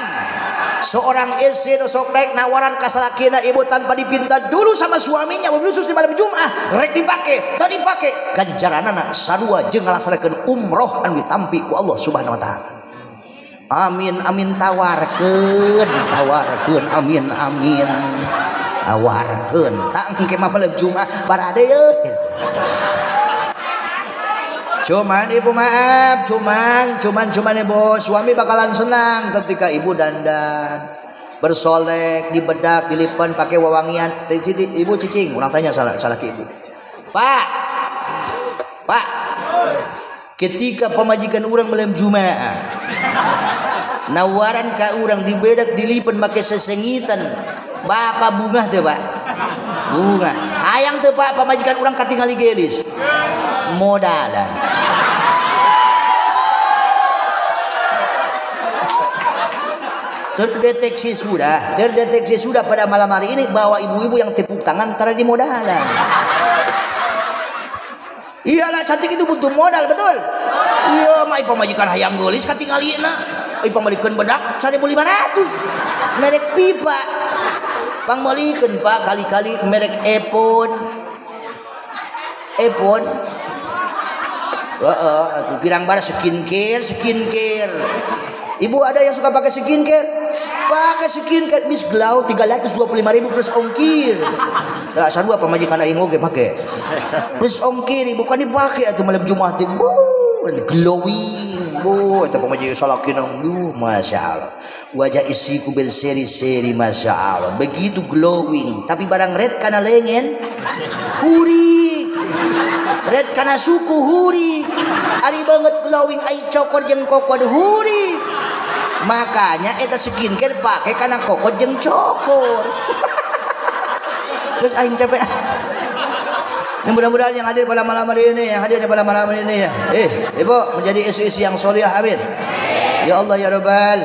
Seorang istri sok rek nawaran kasalakina ibu tanpa dipinta dulu sama suaminya wabil khusus di malam Jumat rek dipake tadi pake ganjaranana sarua jeung ngalaksanakeun umroh anu ditampi ku Allah Subhanahu wa taala. Amin amin tawarkeun amin amin tawarkeun tak engke mah malam Jumat barade yeuh. Cuman ibu maaf, cuman ibu suami bakalan senang ketika ibu dandan bersolek, dibedak, dilipan pakai wewangian. Ibu cicing, orang tanya salah ke ibu. Pak, ketika pemajikan orang malam Jumat, nawaran ka orang dibedak, dilipan pakai sesengitan, bapak bunga tuh pak, bunga. Hayang tuh pak pemajikan orang katingali gelis, modalan. Terdeteksi sudah pada malam hari ini bahwa ibu-ibu yang tepuk tangan cara di modalan. Iyalah cantik itu butuh modal betul. Iya, mah pemajikan hayang gelis katingalina. Pamalikeun bedak 1.500. Merek pipa. Pamalikeun Pak kali-kali merek Epon. Pirang bar skincare. Ibu ada yang suka pakai skincare? Pakai skincare Miss Glow 325.000 plus ongkir. Nah, sarua pamajikan aing oge make. Plus ongkir bukan dipakai atuh malam Jumat teh. Glowing. Eta pamajikan salakina masyaallah. Wajah istriku berseri-seri masyaallah. Begitu glowing, tapi barang red kana lengan huri. Red kana suku huri. Ari banget glowing ai cokor jeung kokod huri. Makanya eta skincare pakai karena kokot jeung cokor. Terus aing capek. Nah, mudah-mudahan yang hadir pada malam hari ini, ya Ibu menjadi istri yang solihah, amin. Ya Allah ya Rabbal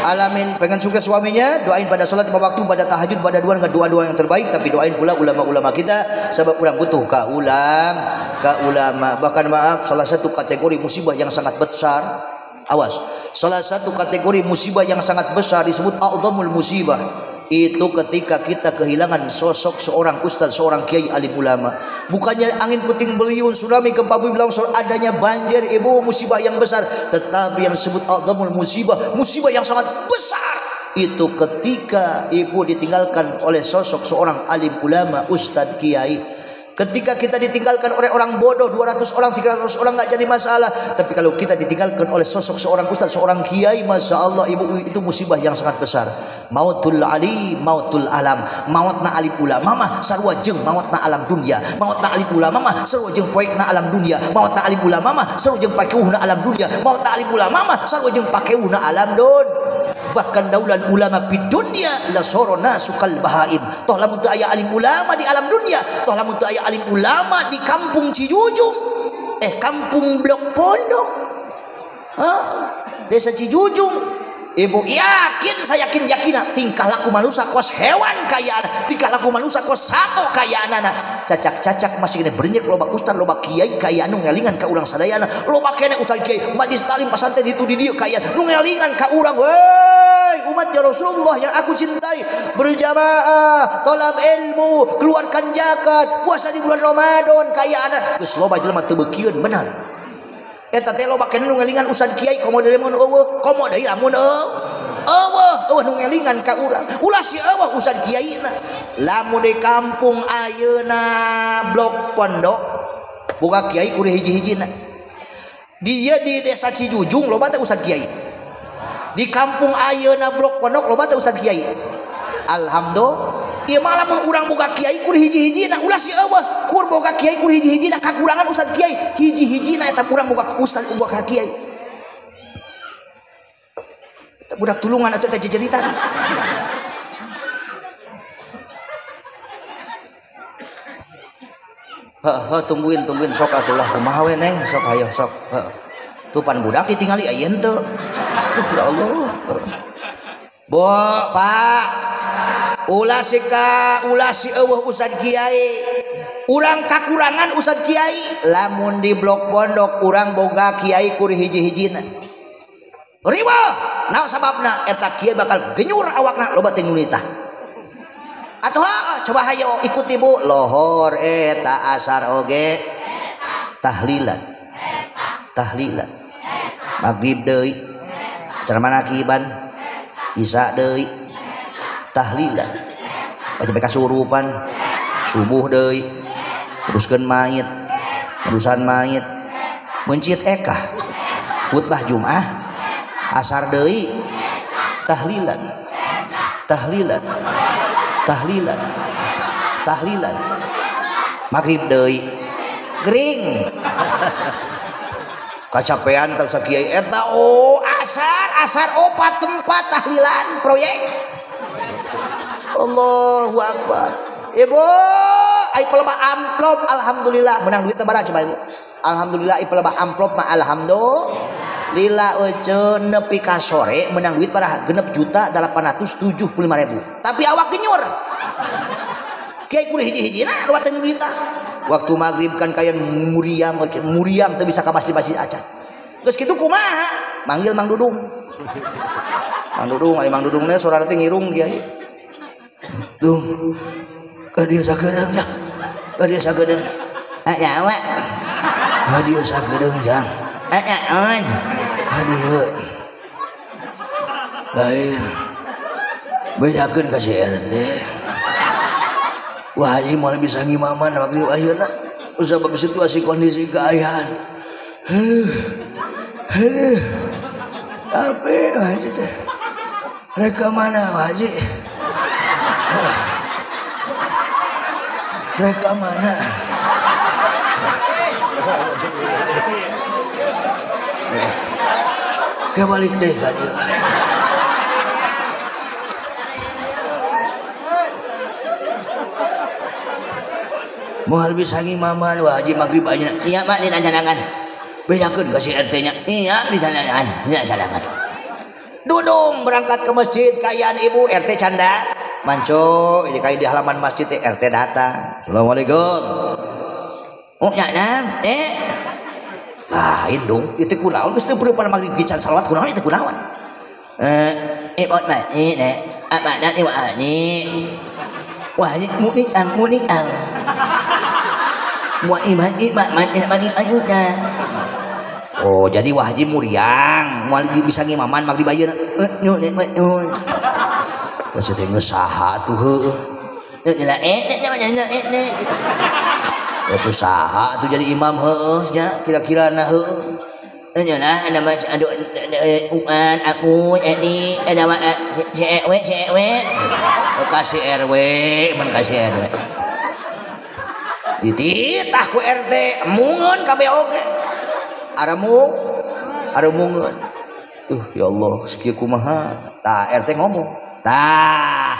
alamin. Pengen sukses suaminya, doain pada salat 5 waktu, pada tahajud, pada doa yang terbaik, tapi doain pula ulama-ulama kita sebab kurang butuh ka ulama. Bahkan maaf, salah satu kategori musibah yang sangat besar. Awas, salah satu kategori musibah yang sangat besar disebut a'dhamul musibah. Itu ketika kita kehilangan sosok seorang ustaz, seorang kiai alim ulama. Bukannya angin puting beliung, tsunami, gempa bumi, longsor, adanya banjir, ibu musibah yang besar. Tetapi yang disebut a'dhamul musibah yang sangat besar, itu ketika ibu ditinggalkan oleh sosok seorang alim ulama, ustaz, kiai. Ketika kita ditinggalkan oleh orang bodoh 200 orang 300 orang nggak jadi masalah, tapi kalau kita ditinggalkan oleh sosok seorang ustaz, seorang kiai, masya Allah ibu, itu musibah yang sangat besar. Mautul ali, mautul alam. Mautna alim ulama mah sarua jeung mautna alam dunia. Mautna alim ulama mah sarua jeung poekna alam dunia. Mautna alim ulama mah sarua jeung pakeuhna alam dunia. Mautna alim ulama mah sarua jeung pakeuhna alam dunia. Bahkan daulan ulama di dunia la sorona sukal bahaim. Toh lamun teu aya alim ulama di alam dunia, toh lamun teu aya alim ulama di kampung Cijujung, kampung Blok Pondok, desa Cijujung. Ibu saya yakin tingkah laku manusia kos hewan kayaan, tingkah laku manusia kos sato kayaan anak cacak masih kena bernyek loba ustad loba kiai kaya anu ngalingan ka urang sadayana, loba kene ustad kiai majlis talim pasantren itu di dieu kaya nu ngalingan ka urang. Woi umat ya Rasulullah yang aku cintai, berjamaah tolab ilmu, keluarkan zakat, puasa di bulan Ramadan kayaan geus loba jelema teu beukieun benar. Eta teh loba kene nu ngalingan ustad kiai komo deui mun eueuh, komo deui lamun eueuh nu ngalingan ka urang. Ulah si eueuh ustad kiaina. Lamun di kampung ayeuna Blok Pondok boga kiai kudu hiji-hijina. Dia di desa Cijujung loba teh ustad kiai. Di kampung ayeuna Blok Pondok loba teh ustad kiai. Alhamdulillah. Ieu mah lamun urang boga kiai kudu hiji-hijina, ulah si eueuh kur boga kiai kudu hiji-hijina, kakurangan ustad kiai hiji-hijina eta urang boga ustad boga kiai. Eta budak tulungan atuh teh jejeritan. Tungguin sok atuh lah kumaha we neng, sok hayo sok. Tuh pan budak ditinggali ayeun teu. Ya Allah. Pak ulah si eueuh ustad kiai, urang kakurangan ustad kiai. Lamun di Blok Pondok urang boga kiai kudu hiji-hijina. Riweuh Naon sababna? Eta kieu bakal genyur awakna loba teh nunitah. Atuh coba hayo ikuti Bu, lohor eta asar oge tahlilan. Tahlilan. Maghrib deui. Acara manakiban. Isya deui. Tahlilan. Baca kasurupan. Subuh deui. Teruskeun mayit. Urusan mayit. Mencit eka. Khutbah Jumat. Asar deui. Tahlilan. Tahlilan. Tahlilan. Tahlilan. Maghrib deui. Gering. Kacapean tau sakiai eta asar opat tempat tahlilan proyek. Allahu Akbar. Ibu ai pelebah amplop alhamdulillah menang duit tebara coba Ibu. Alhamdulillah ai pelebah amplop mah alhamdulillah euceun nepi ka sore menang duit para 6.875.000. Tapi awak genyur. Kiai kudu hiji-hijina dua teh duitah. Waktu maghrib kan kayak muriang teu bisa ka basi-basi acan. Geus kitu kumaha? Manggil Mang Dudung. Mang Dudung, ai Mang Dudung teh sorana teh ngirung kiai. Dung. Ka dia sagedeung ya. Ka dia sagedeung. Nyawa. Ka dia sagedeung jang. Naon? Aduh. Lain. Bejakeun ka si RT. Wah Haji mau bisa ngimaman maghrib ayeuna usah situasi kondisi keayaan. Apa Haji teh? Reka mana Haji? Reka mana? Kebalik deh ka dia. Moal bisa ngimaman wah Haji maghrib aja. Iya Pak dina cadangan. Bejakeun ka si RT nya. Iya di cadangan. Dina cadangan. Dudung berangkat ke masjid kayaan ibu RT canda. Manco ini kayak di halaman masjid RT datang. Assalamualaikum. Oh nya nam lain dong itu kunaon geus teu pada maghrib gican salawat kunaon itu kunaon. Ibot mah apa nanti wah wah muni oh jadi wah Haji muriang moal bisa ngimaman maghrib ayeuna masih teh saha tuh heueuh itu saha tuh jadi imam heueuh nya kira-kira na heueuh nya nah nama aduh aku ini nama cewek kasih RW mun kasih RW dititah ku RT mungun kabeh oge aramungun ya Allah sekieu kumaha tah RT ngomong tah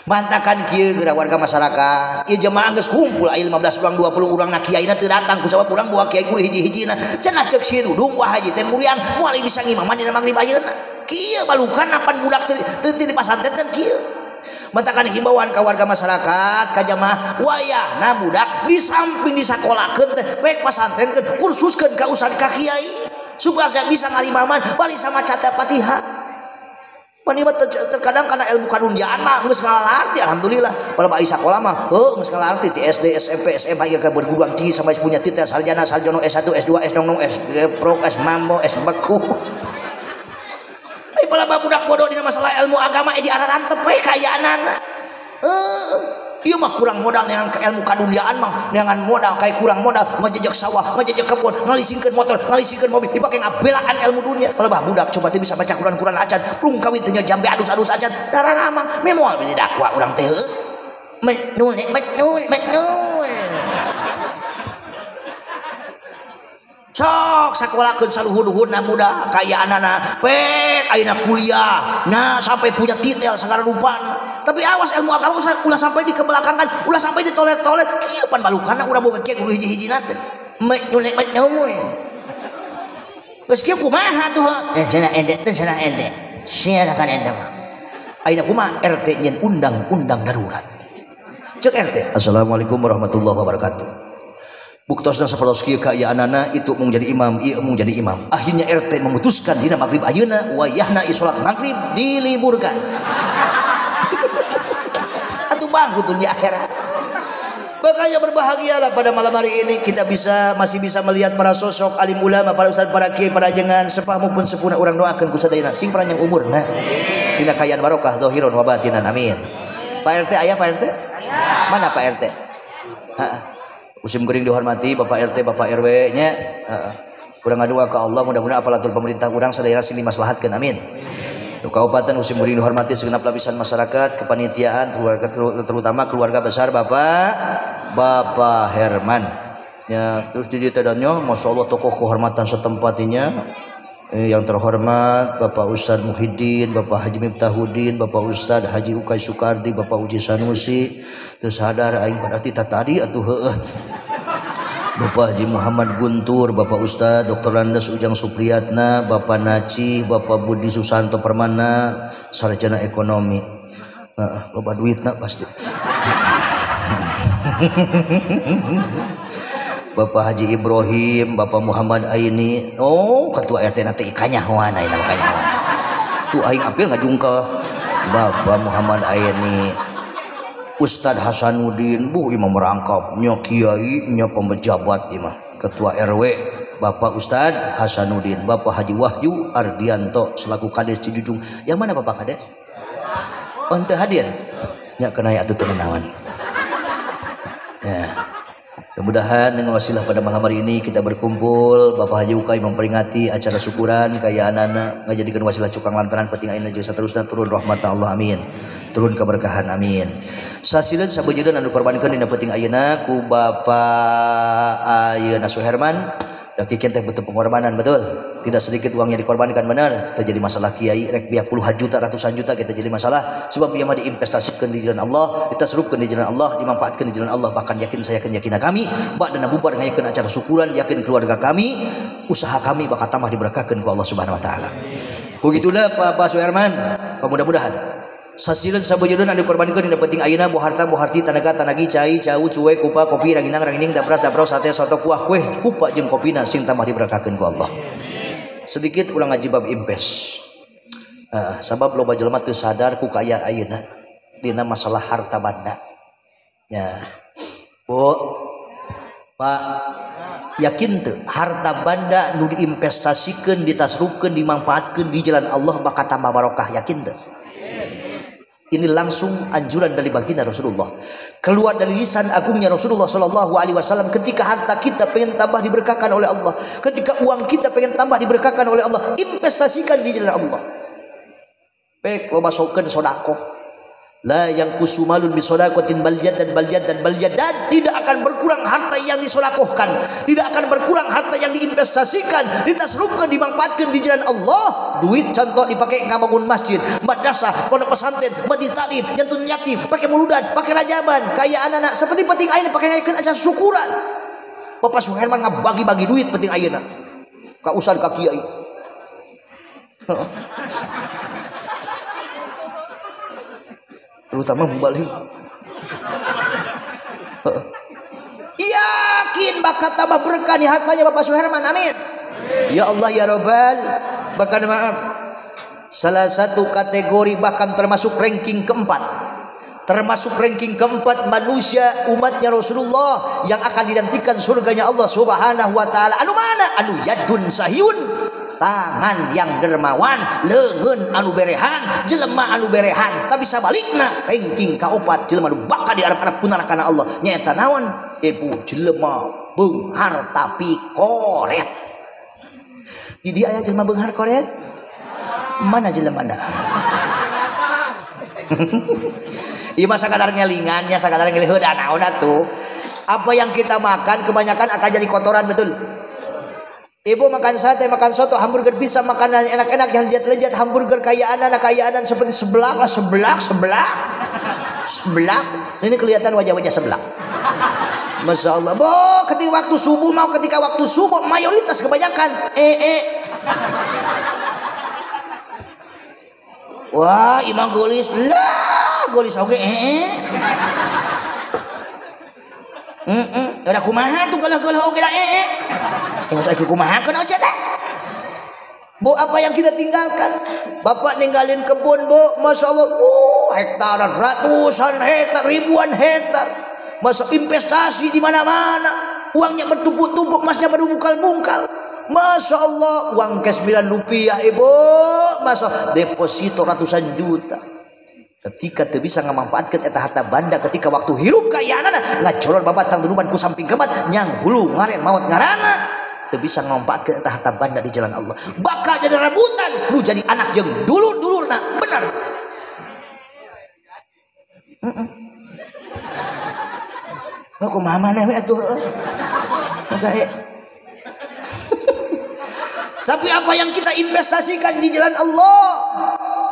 bantakan kieu geura warga masyarakat ieu jemaah geus kumpul aya 15 urang 20 urang na kiaina teu datang ku sabab urang bawa kiai kudu hiji-hijina cenah ceuk si Dudung wah Haji teh muriang moal bisa ngimaman dina maghrib ayeuna kieu balukan apan budak teu di pasantren teh kieu mentakan himbauan ka warga masyarakat ka jamaah wayahna budak di samping disakolahkeun teh baik pasantrenkeun kursuskeun ka ustad ka kiai supaya bisa ngalimaman bali sama catat Fatihah. Panibat terkadang karena ilmu kanunjaan mah geus ngalalarti alhamdulillah. Kalau bayi sakola mah geus ngalalarti ti SD, SMP, SMA ieu ka berguruan tinggi sampai punya titel sarjana, sarjono S1, S2, S00, S-Pro, S-Mambo, S-Beku. Pala budak bodoh dina masalah ilmu agama diararan teh we kayaanana. Ieu mah kurang modal dengan ilmu kaduniaan mah dengan modal kayak kurang modal ngajejek sawah, ngajejek kebun, ngalisingkeun motor, ngalisingkeun mobil dipake ngabelaan ilmu dunia. Pala budak coba teh bisa baca Quran acan, plung kawit teh jambe adus-adus acan. Darana mah memoal beli dakwa urang teh. Metnul. Sok sakolahkeun saluhur-luhurna budak kayaanana pek ayeuna kuliah nah sampai punya titel segala rupa tapi awas ilmu agama ulah sampai dikebelakangan ulah sampai ditolet-tolet kieu pan balukana urang boga kieu kudu hiji-hijina teh nyulek geus kieu kumaha tuh cenah ende sia kan ende mah ayeuna kumaha RT nyen undang-undang darurat cek RT assalamualaikum warahmatullahi wabarakatuh Buktosna sapertos kieu kaayaanana itu mau jadi imam, ieu mau jadi imam. Akhirnya RT memutuskan dina maghrib ayeuna wayahna salat maghrib diliburkan. Atuh bangku dunia akhirat. Makanya berbahagialah pada malam hari ini kita masih bisa melihat para sosok alim ulama, para ustaz, para kiai, para jenengan sepah maupun sepuna urang doakeun ku sadayana sing panjang umur. Nah, dina kayaan barokah zahiron wa batinan amin. Pak RT aya Pak RT? Mana Pak RT? Heeh. Musim gering dihormati Bapak RT, Bapak RW nya. Urang ngadua ka Allah mudah-mudahan aparatur pemerintah urang sadaya sing dimaslahatkeun amin. Nu kabupaten musim gering dihormati segenap lapisan masyarakat, kepanitiaan, keluarga terutama keluarga besar Bapak Herman. Ya, terus di tadanya masyaallah tokoh kehormatan setempatnya yang terhormat Bapak Ustadz Muhyiddin, Bapak Haji Miftahudin, Bapak Ustadz Haji Ukay Sukardi, Bapak Uji Sanusi, terus sadar aing pada tadi atuh heueuh. Bapak Haji Muhammad Guntur, Bapak Ustadz Dr. Landes Ujang Supriyatna, Bapak Naci, Bapak Budi Susanto Permana, sarjana ekonomi. Bapak duitna pasti. Bapak Haji Ibrahim, Bapak Muhammad Aini, oh ketua RT nanti ikannya wana ini makanya. Tuh aing apil ngajungkel. Bapak Muhammad Aini, Ustadz Hasanuddin, bu imam merangkap, nya kiai, nya pejabat imam, ketua RW, Bapak Ustadz Hasanuddin, Bapak Haji Wahyu Ardianto selaku Kades Cijujung. Yang mana Bapak Kades? Oh, ente hadir. Nya kena ya atuh temenawan. Ya. Mudah-mudahan dengan wasilah pada malam hari ini kita berkumpul Bapak Haji Ukay memperingati acara syukuran kayaanana ngajadikeun wasilah cukang lantaran penting ayeuna jeung saterusna turun rahmat Allah amin. Turun keberkahan amin. Sasileun sabeujeurna anu korbankeun dina penting ayeuna ku Bapak ayeuna Suherman dan kikieu teh butuh pengorbanan betul. Tidak sedikit uangnya dikorbankan benar. Terjadi masalah kiai rek biak puluhan juta ratusan juta kita jadi masalah sebab dia mah diinvestasikan di jalan Allah, kita serupkeun di jalan Allah, dimanfaatkan di jalan Allah. Bahkan yakin saya yakin kami ba'dana bubar ngayakeun acara syukuran, yakin keluarga kami, usaha kami bakal tambah diberkahkeun ku Allah Subhanahu wa taala. Begitulah Pak Suherman, mudah-mudahan sasileun sabeujeurna anu dikorbankeun dina penting ayeuna boh harta boh harti tanaga tanagi cai cau cuek kupa kopi ranginang dapras sate soto kuah kueh kupa jeung kopina sing tambah diberkahkeun ku Allah. Sedikit ulang ngaji bab impes. Sabab loba jelema teu sadar ku kaya ayeuna dina masalah harta banda. Ya. Bu, Pak, yakin teu harta banda nu diinvestasikeun, ditasrupkeun, dimanfaatkeun di jalan Allah bakal tambah barokah, yakin teu? Ini langsung anjuran dari baginda Rasulullah. Keluar dari lisan agungnya Rasulullah Shallallahu Alaihi Wasallam ketika harta kita pengen tambah diberkahkan oleh Allah, ketika uang kita pengen tambah diberkahkan oleh Allah, investasikan di jalan Allah. Pek lo masukkan sodakoh. La yang kusumalun bisodakotin baljad dan tidak akan berkurang harta yang disodakohkan, tidak akan berkurang harta yang diinvestasikan, ditasrupkan, dimanfaatkan di jalan Allah. Duit contoh dipakai ngabangun masjid, madrasah, pondok pesantren, majlis taklim, nyantun yatim, pakai muludan, pakai rajaban, kayak anak-anak seperti penting ayeuna pakai ngayakeun acara syukuran. Bapak Suherman ngabagi-bagi duit penting ayeuna ka ustad ka kiai. Terutama mubalik. Yakin bakal tambah berkah nih hartanya Bapak Suherman, amin. Ya Allah ya Rabbal, bahkan maaf salah satu kategori bahkan termasuk ranking keempat, manusia umatnya Rasulullah yang akan dinantikan surganya Allah Subhanahu wa taala. Anu mana? Anu yadun sahyun, tangan yang dermawan, leungeun anu berehan, jelema anu berehan. Tapi sabalikna ranking kaopat jelema anu bakal diarep-arep punarakan Allah nyaeta naon? Ibu jelema beunghar tapi koret. Jadi aya jelema beunghar koret? Mana jelemana? Ieu mah sakadar ngelingannya, sakadar ngelih heuda naon atuh. Apa yang kita makan kebanyakan akan jadi kotoran, betul. Ibu makan sate, makan soto, hamburger, pizza, makanan enak-enak yang lezat-lezat, hamburger kayaan seperti seblak. Ini kelihatan wajah-wajah seblak. Masya Allah. Boh, ketika waktu subuh mayoritas kebanyakan Wah, imam golis lah, golis oke Ada kumaha tuh galah-galah oke dah yang saya kumaha kan aja teh. Bu, apa yang kita tinggalkan? Bapak ninggalin kebun, Bu. Masya Allah, hektaran, ratusan hektar, ribuan hektar. Masa investasi di mana-mana. Uangnya bertumpuk-tumpuk, emasnya berbungkal-bungkal. Masya Allah, uang cash 9 rupiah, Ibu. Masa deposito ratusan juta. Ketika tu bisa ngamanfaatkan eta harta banda ketika waktu hirup kayaanana ngacolor babatang duluman ku samping kebat nyang hulu ngaren maut ngarana. Teu bisa ngamanfaatkeun eta harta banda di jalan Allah. Bakal jadi rebutan, nu jadi anak jeung dulur-dulurna, bener. Aku mama we atuh. Tapi apa yang kita investasikan di jalan Allah,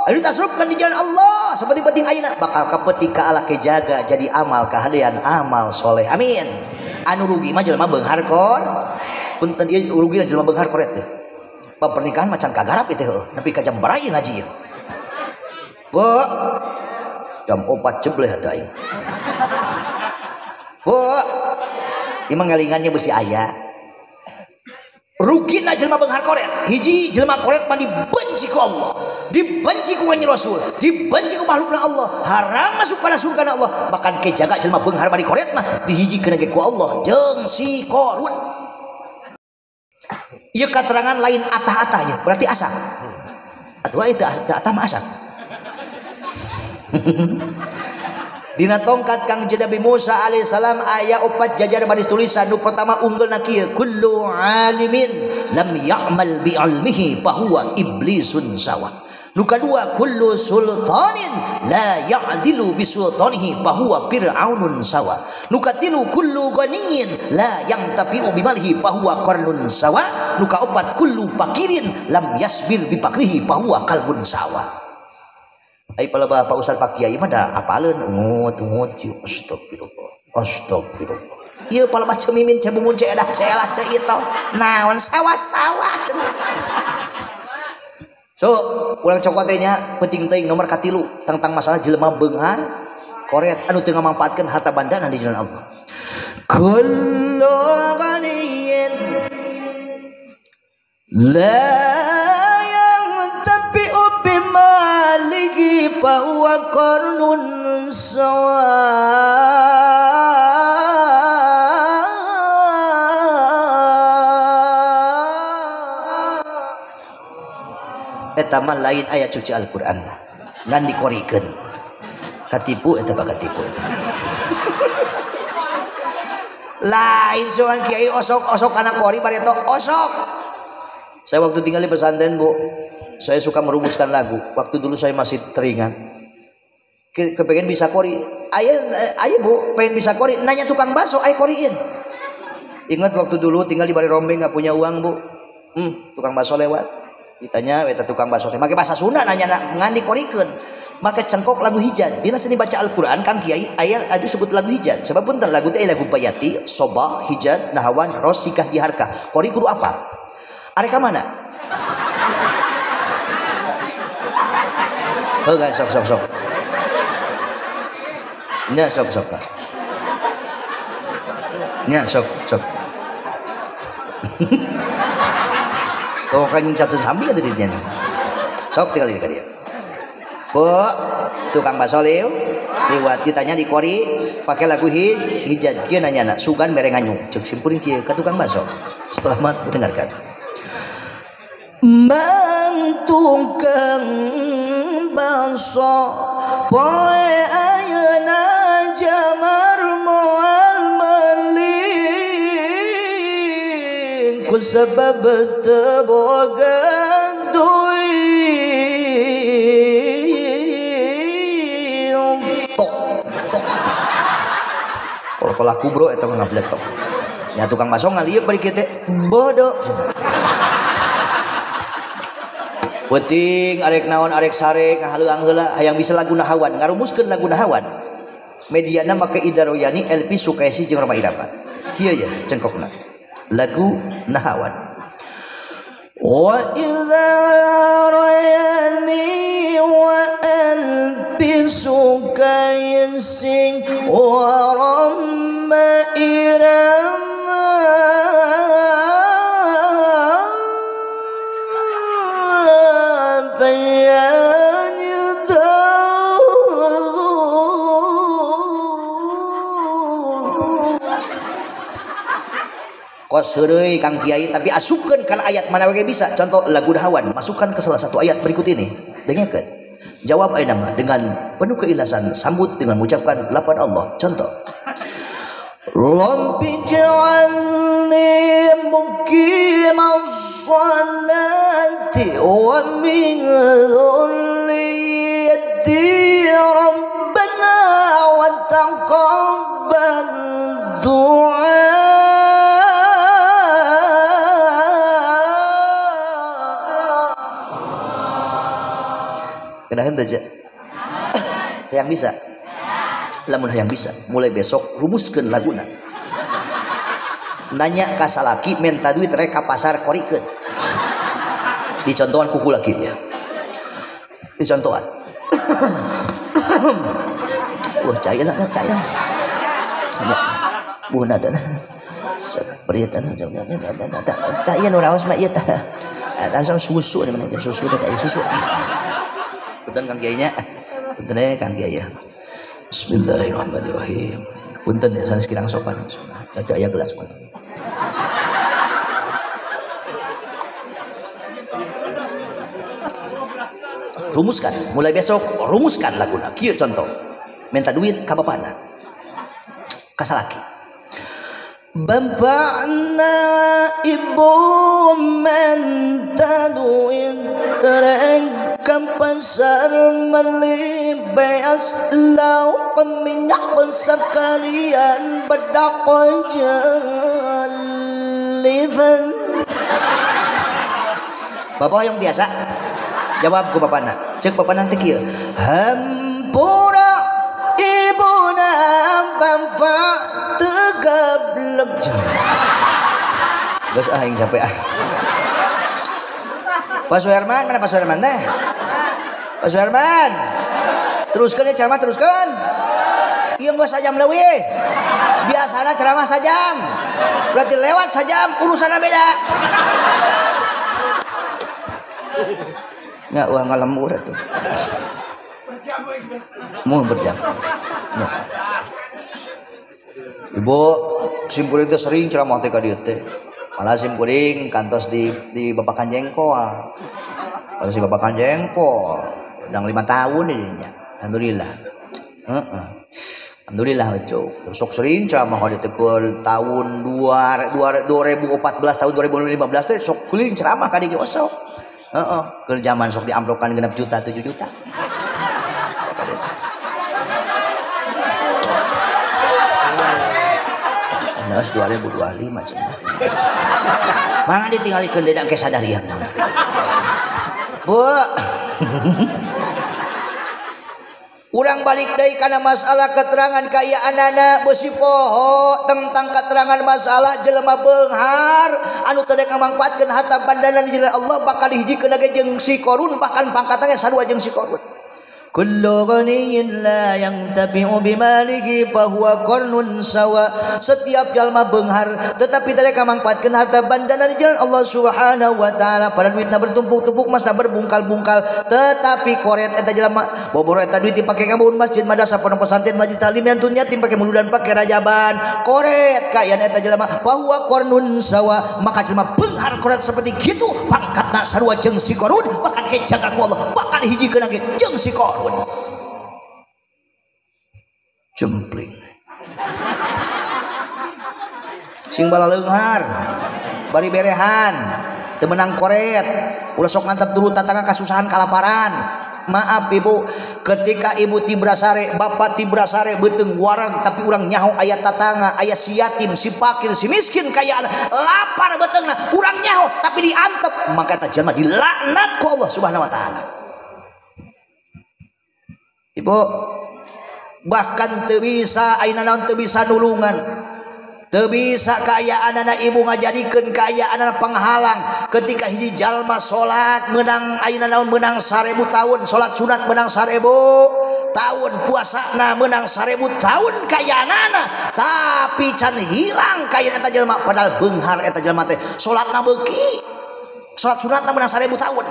ayo tasrufkan di jalan Allah seperti penting ayeuna bakal kapetik ka Allah kejaga jadi amal kahadean amal soleh. Amin. Anu rugi mah jelema beunghar kor. Punten ieu rugi jelema beunghar koret teh. Bab pernikahan macan kagarap itu heuh, nepi ka jam baraih ngaji ieu. Bu, jam 4 jebleh atuh aing. Bu, ieu mah ngalingannya besi aya. Rugina jelema beunghar koret. Hiji jelema koret mah dibenci ku Allah, dibenci ku kanjeng Rasul, dibenci ku makhlukna Allah, haram masuk pada surga Allah. Bahkan kejaga jelema beunghar bari koret mah dihijikeun ge ku Allah jeung si Qarun. Ieu katerangan lain atah-atah ya, berarti asa. Atuh itu atah mah asa. Dina tongkat Kang Nabi Musa alaihissalam aya 4 jajar baris tulisan. Nu pertama unggulna kieu kullu alimin lam ya'mal bi ilmihi fahuwa iblisun sawa. Nu kadua kullu sultanin la ya'dilu bi sultanihi fahuwa fir'aunun sawa. Nu katilu kullu ghaniyin la yantafi'u bi malihi fahuwa qarnun sawa. Nu kaopat kullu fakirin lam yasbir bi fakrihi fahuwa kalbun sawa. Ai palebah Pak Ustaz Pak Kiai mah da apaleun ungut kieu astagfirullah. Ieu palebah cemimin cemungun ceedah ceelah ceito naon sawah-sawah cenah. So, urang cokot teh nya penting teuing nomor katilu tentang masalah jelema beunghar koret anu teu ngamanfaatkeun harta bandana di jalan Allah. Kullu ghaniyin la yantafi'u bimalihi fahuwa qarnun sawa. Eta mah lain ayat suci Al-Qur'an ngan dikorikeun katipu eta baga tipu. Lain soal kiai osok anak kori bareto osok. Saya waktu tinggal di pesantren, Bu, saya suka merumuskan lagu. Waktu dulu saya masih teringat. Kepengen bisa kori. Ayo Bu, pengen bisa kori. Nanya tukang bakso, ayo koriin. Ingat waktu dulu tinggal di Bari Rombeng nggak punya uang, Bu. Tukang bakso lewat. Ditanya, weta tukang bakso teh. Make bahasa Sunda nanya ngan dikorikeun. Make cengkok lagu hijat. Dina seni baca Al-Qur'an Kang Kiai aya ada sebut lagu hijat. Sebab punten lagu teh lagu bayati, soba, hijat, nahawan, rosikah, jiharkah. Kori kudu apa? Arek ka mana? Oh guys, sok. Nya sok. Nya sok. Tuh kanjing cacat sambil ada di dia. Sok tinggal di dia. Bu, tukang bakso leu, lewat ditanya di kori, pakai lagu hijat. Kieu nanya sugan mere nganyung, cek simpuring kieu ka tukang bakso. Setelah mat dengarkan. Mang tukang bakso poe ayeuna jamar moal maling ku sabab teu boga duit. Kalau laku bro eta mah ngabletok. Ya tukang bakso ngalieu bari kieu teh bodoh. Penting arek naon arek sare ngahaleuang heula hayang bisa lagu nahawan ngarumuskeun lagu nahawan mediana make Ida Royani LP Sukaisi jeung Roma Irama kieu ya cengkokna lagu nahawan wa idza royani wa LP Sukaisi wa Roma tos heureuy Kang Kiai tapi asupkeun kana ayat mana we bisa. Contoh lagu Dahawan, masukkan ke salah satu ayat berikut ini. Dengarkan. Jawab ayeuna mah dengan penuh keikhlasan, sambut dengan mengucapkan lafaz Allah. Contoh. Rabbi ij'alni muqimas sholati wa min dhurriyyati rabbana wa taqabbal du'a. Kenahan aja. Yang bisa. Lamun hayang bisa, mulai besok rumuskeun laguna. Nanya ka salaki minta duit rek ka pasar korikeun. Dicontohan kuku laki ya. Dicontohan. Wah, cai lah. Ya. Buna teh. Seperti teh. Tak ieu nu raos mah ieu teh. Langsung susu di mana susu teh susu. Punten Kang Kiai nya. Punten Kang Kiai ya. Bismillahirrahmanirrahim. Punten ya sanes kirang sopan. Ada aya gelas. Rumuskan, mulai besok rumuskan laguna. Kieu contoh. Minta duit ka bapana. Ka salaki. Bapakna ibu minta duit ke pasar beli beas lauk minyak sekalian bedak jeliven. Bapak yang biasa jawab ku bapana. Cek bapana teh kieu. Hampura ibuna bamfa tegablek jam. Geus aing capek ah. Pak Suherman, mana Pak Suherman teh? Pak Suherman. Teruskeun ya ceramah teruskeun. Ieu geus sajam leuwih. Biasana ceramah sajam. Berarti lewat sajam urusanna beda. Ya uang ngalembur atuh. Mau berjam. Ya. Ibu simkuring teh sering ceramah teh ka dieu teh. Malah simkuring kantos di Babakan Jengkol. Kantos di Babakan Jengkol. Udah 5 tahun ini nya. Alhamdulillah. Alhamdulillah cuk. Sok sering ceramah ka dieu keur tahun 2014 tahun 2015 teh sok kuling ceramah ka dieu sok. Keur zaman sok diamplokan 6 juta 7 juta. Nas 2025 cenah. Mangga ditinggalikeun dedang ke sadariat. Bu. Urang balik deui kana masalah keterangan kaayaanana beusi poho tentang keterangan masalah jelema beunghar anu teu dek mangpaatkeun harta bandana di jalan Allah bakal dihijikeun lagi jeung si Qarun bahkan pangkatannya sarua jeung si Qarun. Kullu ghaniyyin la yantafi'u bimalihi fahuwa qarnun sawa. Setiap jalma beunghar tetapi teu mangpaatkeun harta bandana di jalan Allah Subhanahu wa taala pada duitna bertumpuk-tumpuk masna berbungkal-bungkal tetapi koret eta jalma bobor eta duit dipake ngabangun masjid madrasah pondok pesantren majid taklim yantun yatim pake muludan pake rajaban koret kayaan eta jalma fahuwa qarnun sawa maka jalma beunghar koret seperti kitu pangkatna sarua jeung si Qarun bahkan kejaga ku Allah bakal dihijikeun lagi jeung si Qarun. Jempling sing bala leunghar bari berehan teu meunang koret ulah sok ngantep dulu tatangga kasusahan kalaparan. Maaf ibu, ketika ibu tibrasare bapak tibrasare beuteung warang tapi urang nyaho aya tatangga aya si yatim si fakir si miskin kayaan lapar beuteungna urang nyaho tapi diantep maka eta jalma dilaknat ku Allah Subhanahu wa taala. Ibu bahkan teu bisa ayeuna naon teu bisa nulungan teu bisa kaayaanana ibu ngajadikeun kaayaanana penghalang ketika hiji jalma salat meunang ayeuna naon meunang 1000 tahun salat sunat meunang 1000 tahun puasana meunang 1000 tahun kaayaanana tapi can hilang kaayaan eta jalma padahal beunghar eta jalma teh salatna beuki salat sunatna meunang 1000 tahun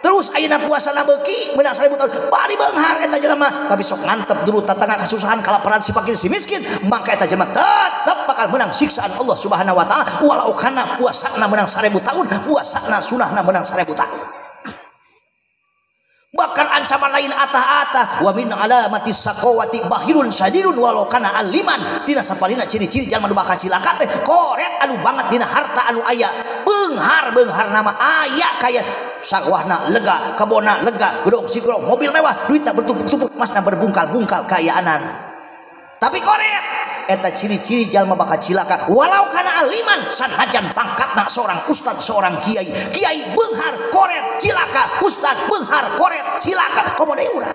terus ayeuna puasana beuki meunang 1000 tahun bari beunghar eta jelema tapi sok mantep dulu tatangga kasusahan kalaparan si fakir si miskin maka eta jelema tetep bakal menang siksaan Allah Subhanahu wa taala walau kana puasana menang 1000 tahun puasana sunahna menang 1000 tahun. Bahkan ancaman lain atah-atah wa min alamati saqawati bahirun sadidun walau kana aliman dina sapalina ciri-ciri jalma nu bakal cilaka teh koret anu banget dina harta anu aya beunghar nama aya kaya sawahna lega kebona lega gedong sigrong mobil mewah duitna bertumpuk-tumpuk masna berbungkal-bungkal kayaanan tapi koret eta ciri-ciri jalma bakal cilaka walau kana aliman sanhajan pangkatna seorang ustad seorang kiai beunghar koret cilaka ustad beunghar koret cilaka komo deui urang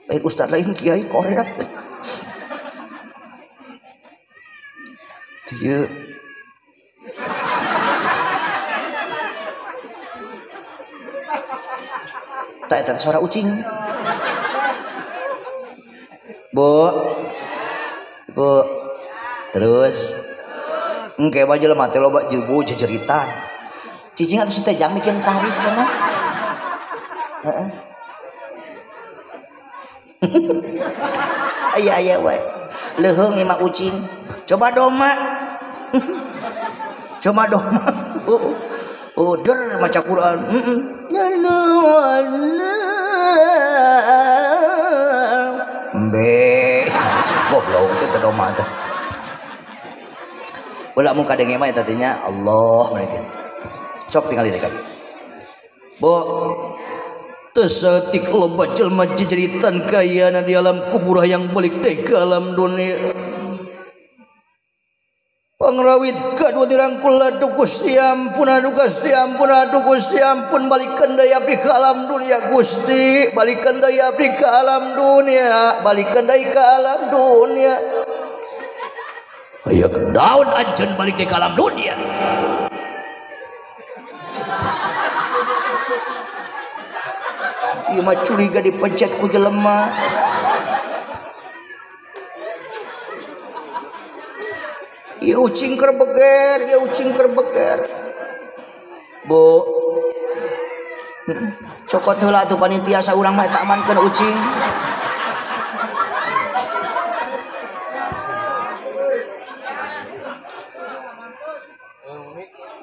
lain ustad lain kiai koret dieu tak eta suara ucing Bu terus engke bae jelema teh loba jubu jejeritan cicing atuh teh jang bikin tarik sana heeh aya we leuheung imah ucing coba doma der maca Quran goblok saya doma teh ulah muka denge mah eta teh nya Allah mereka cok tinggal di kali bu teu saeutik loba jelema jejeritan kayana di alam kubur yang balik teh ke alam dunia pangrawit kadua dirangkul adu Gusti ampun balikan deui abdi ka alam dunia Gusti balikan deui abdi ka alam dunia aya daun anjeun balik deui ka alam dunia ieu mah curiga dipencet ku jelema ieu ucing keur beger bu cokot heula atuh panitia saurang mah eta amankeun ucing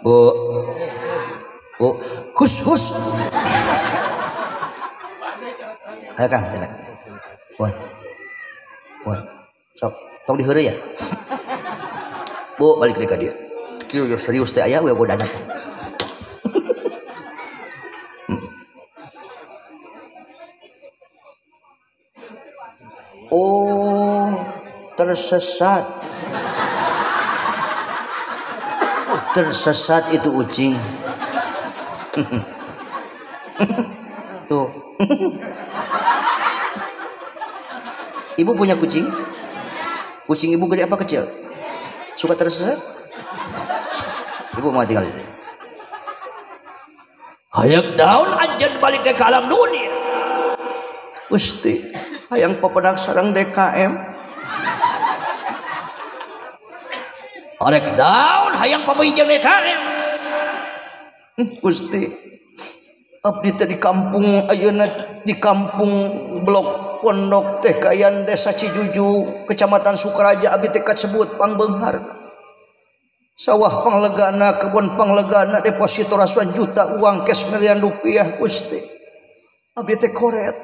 bu hus ayo Kang cenah sok tong diheureuy ya bu balik deui ka dieu kieu serius teh aya we godana oh tersesat itu ucing tuh ibu punya kucing ibu gede apa kecil suka tersesat ibu mau tinggal di sini hayak daun anjeun balik ke alam dunia Gusti hayang papedak sareng DKM arek daun hayang pameujeun DKM Gusti abdi teh di kampung ayeuna di kampung blok pondok teh kayan desa Cijuju kecamatan Sukaraja abdi teh kasebut pangbeunghar sawah panglegana kebun panglegana deposito ratusan juta uang cash miliaran rupiah Gusti abdi teh koret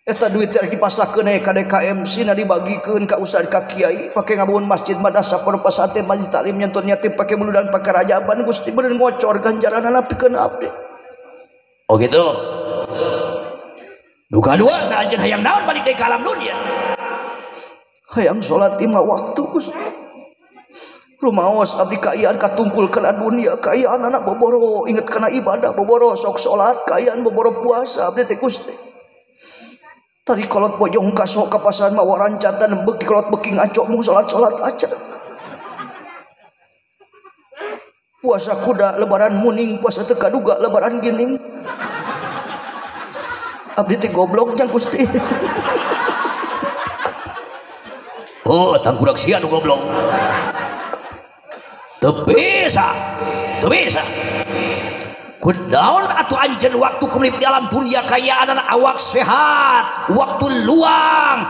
eta duit teh dipasakeun ka DKM sina dibagikeun ka ustad ka kiai pake ngabangun masjid madrasah pondok pesantren majlis taklim nyentuh yatim pake muludan pake rajaban Gusti bener ngocor ganjaranna pikeun abdi oh gitu duka dua na anjeun hayang naon balik deui ka alam dunia hayang salat 5 waktu Gusti rumaos abdi kaayaan katungkulkeun dunia kaayaan anak boboro inget kana ibadah boboro sok salat kaayaan boboro puasa abdi teh Gusti tadi kolot bojong kasok ka pasaran mah warancatan beuki kolot beuki ngacok mung salat aja puasa kuda lebaran muning puasa teu kaduga lebaran gining abdi teh goblok jang Gusti oh tangkurak sia nu goblok teu bisa teu bisa. Kunaon atuh anjeun waktu kumlip di alam dunia kaya anak awak sehat, waktu luang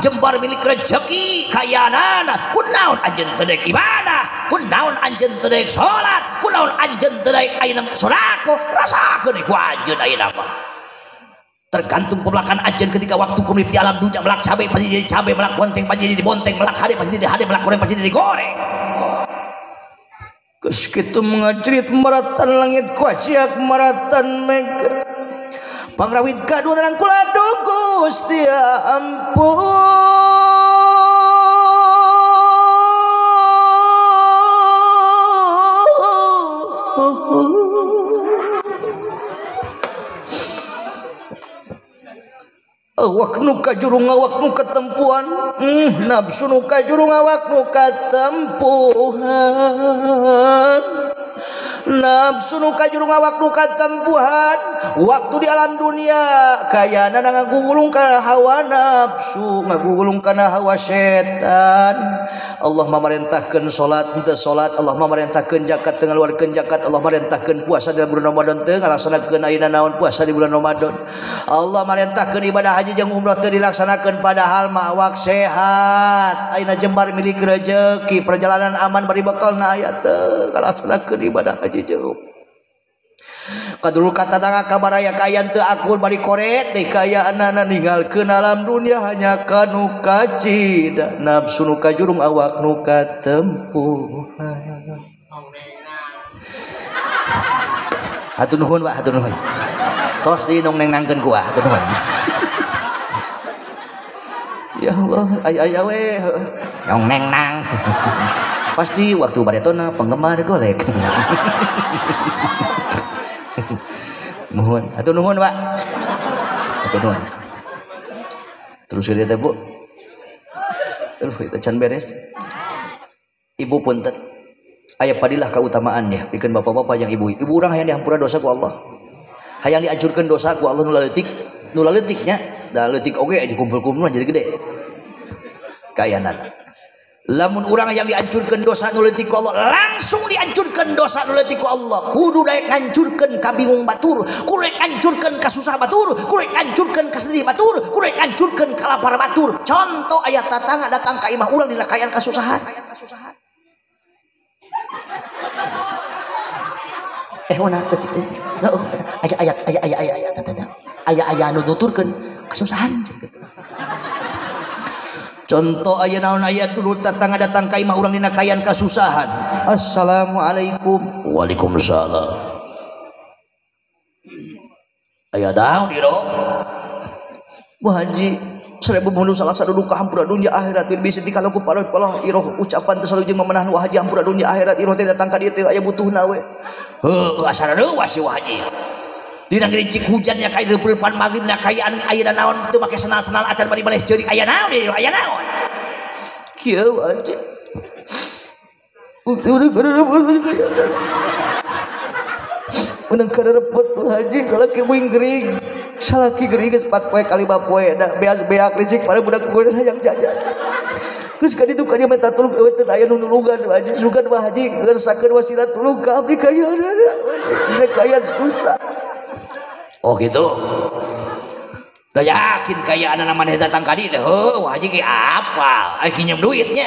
jembar milik rezeki kayanan. Kunaon anjeun teu daek ibadah, kunaon anjeun teu daek salat, kunaon anjeun teu daek ayeuna sedekah. Rasakeun ku anjeun ayeuna mah. Tergantung pembelakan anjeun ketika waktu kumlip di alam dunia melak cabe pasti jadi cabe, melak bonteng pasti jadi bonteng, melak hade pasti jadi hade, melak goreng pasti jadi goreng. Geus kitu mengajerit maratan langit kuaciak maratan mega pangrawit kadu dalam kula Gusti ampun. Awak nu kajurung awak nu ketempuhan, nafsu nu kajurung awak nu katempuhan, nafsu nu kajurung awak nu katempuhan. Waktu di alam dunia kayana ngagulung kana hawa nafsu, ngagulung kana hawa setan. Allah memerintahkan salat teu salat, Allah memerintahkan zakat teu ngaluarkeun zakat, Allah memerintahkan puasa di bulan Ramadan teu ngalaksanakeun ayeuna naon puasa di bulan Ramadan. Allah memerintahkan ibadah haji jeung umrah teu dilaksanakeun padahal mah awak sehat. Ayeuna jembar milik rezeki, perjalanan aman bari bekalna aya teu ngalaksanakeun ibadah haji jeung kadulu kata tangga kabaraya kayan teu akur bari koret teh kayaanana ninggalkeun alam dunia hanya kanu kacida nafsu nu kajurung awak nu katempuhan. Hatur nuhun Pak, hatur nuhun. Tos di nong nengnangkeun ku hatur nuhun. Ya Allah, aya we nong nengnang. Pasti waktu baretona penggemar golek. Nuhun, atuh nuhun Pak. Atuh nuhun. Terus dia teh Bu. Terus kita can beres. Ibu punten. Aya padilah keutamaannya pikeun bapak-bapak yang ibu. Ibu urang hayang dihampura dosa ku Allah. Hayang diajurkeun dosa ku Allah nu leutik. Nu leutiknya da leutik oge dikumpul-kumpul jadi gede. Kayanana. Lamun urang yang dihancurkan dosa nu leutik ku Allah langsung dihancurkan dosa nu leutik ku Allah. Kudu daek ngancurkeun ka bingung batur, kudu daek ngancurkeun ka susah batur, kudu daek ngancurkeun ka sedih batur, kudu daek ngancurkeun ka lapar batur. Contoh aya tatangga datang ka imah urang dina kayan kasusahan. Wana teh aya anu nuturkeun kasusahan gitu. Contoh aya naon aya dulu tatangga datang ka imah urang dina kayan kasusahan. Assalamualaikum. Waalaikumsalam. Aya daun iro. Wah haji, sarebu mundur salah sadudu ka hampura dunya akhirat bir bisi dikalau ku paroh iro ucapan teu salujeun memenahan wah haji hampura dunya akhirat iro teh datang ka dieu teh aya butuhna we. Heuh asana deui wasi wah haji. Dina gerincik hujannya kayak di depan maghribnya kayak ayeuna naon teu make senal-senal acan bari baleh ceurik aya naon ieu aya naon kieu aja menang karepet haji salaki buing gering salaki gering geus 4 poe kali 5 poe da beas-beak rezeki pada budak kudu hayang jajan geus ka ditu ka dia minta tulung eueuh teu aya nu nulungan haji sugan wah haji ngeursakeun wasilah tulung ka abdi kayanana dina kayan susah. Oh gitu. Udah yakin kayak anak namanya datang kadi teh, wajib kayak apal, pinjam duitnya.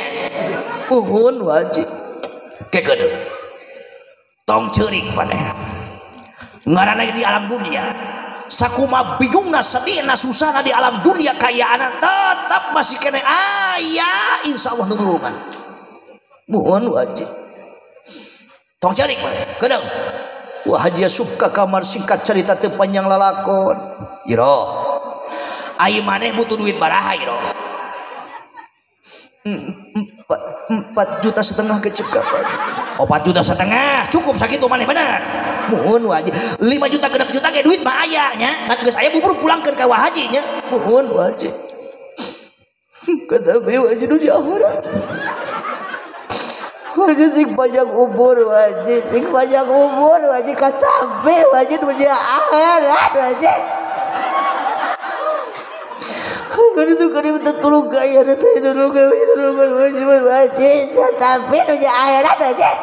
Mohon wajib. Kayak gede. Tong cerik paneh. Ngarana di alam dunia. Sakuma bingungna sedihna susahna di alam dunia kayak anak tetap masih kena ayah insya Allah nulungan. Mohon wajib. Tong cerik paneh. Kedeng. Wah haji suka kamar singkat cerita teu panjang lalakon. Iro. Ai maneh butuh duit baraha iro? 4,5 juta ke cekap aja. Oh 4,5 juta cukup sakitu maneh bener. Mohon wajib 5 juta 6 juta ge duit mah aya nya. Kan geus aya bubur pulangkeun ka wah haji nya. Mohon wajib. Kata be wajib di akhirat. Wajib sing panjang umur wajib sing panjang umur wajib katambe wajib dunia akhirat wajib. Kan itu kan minta tolong kaya ada tolong wajib katambe dunia akhirat wajib.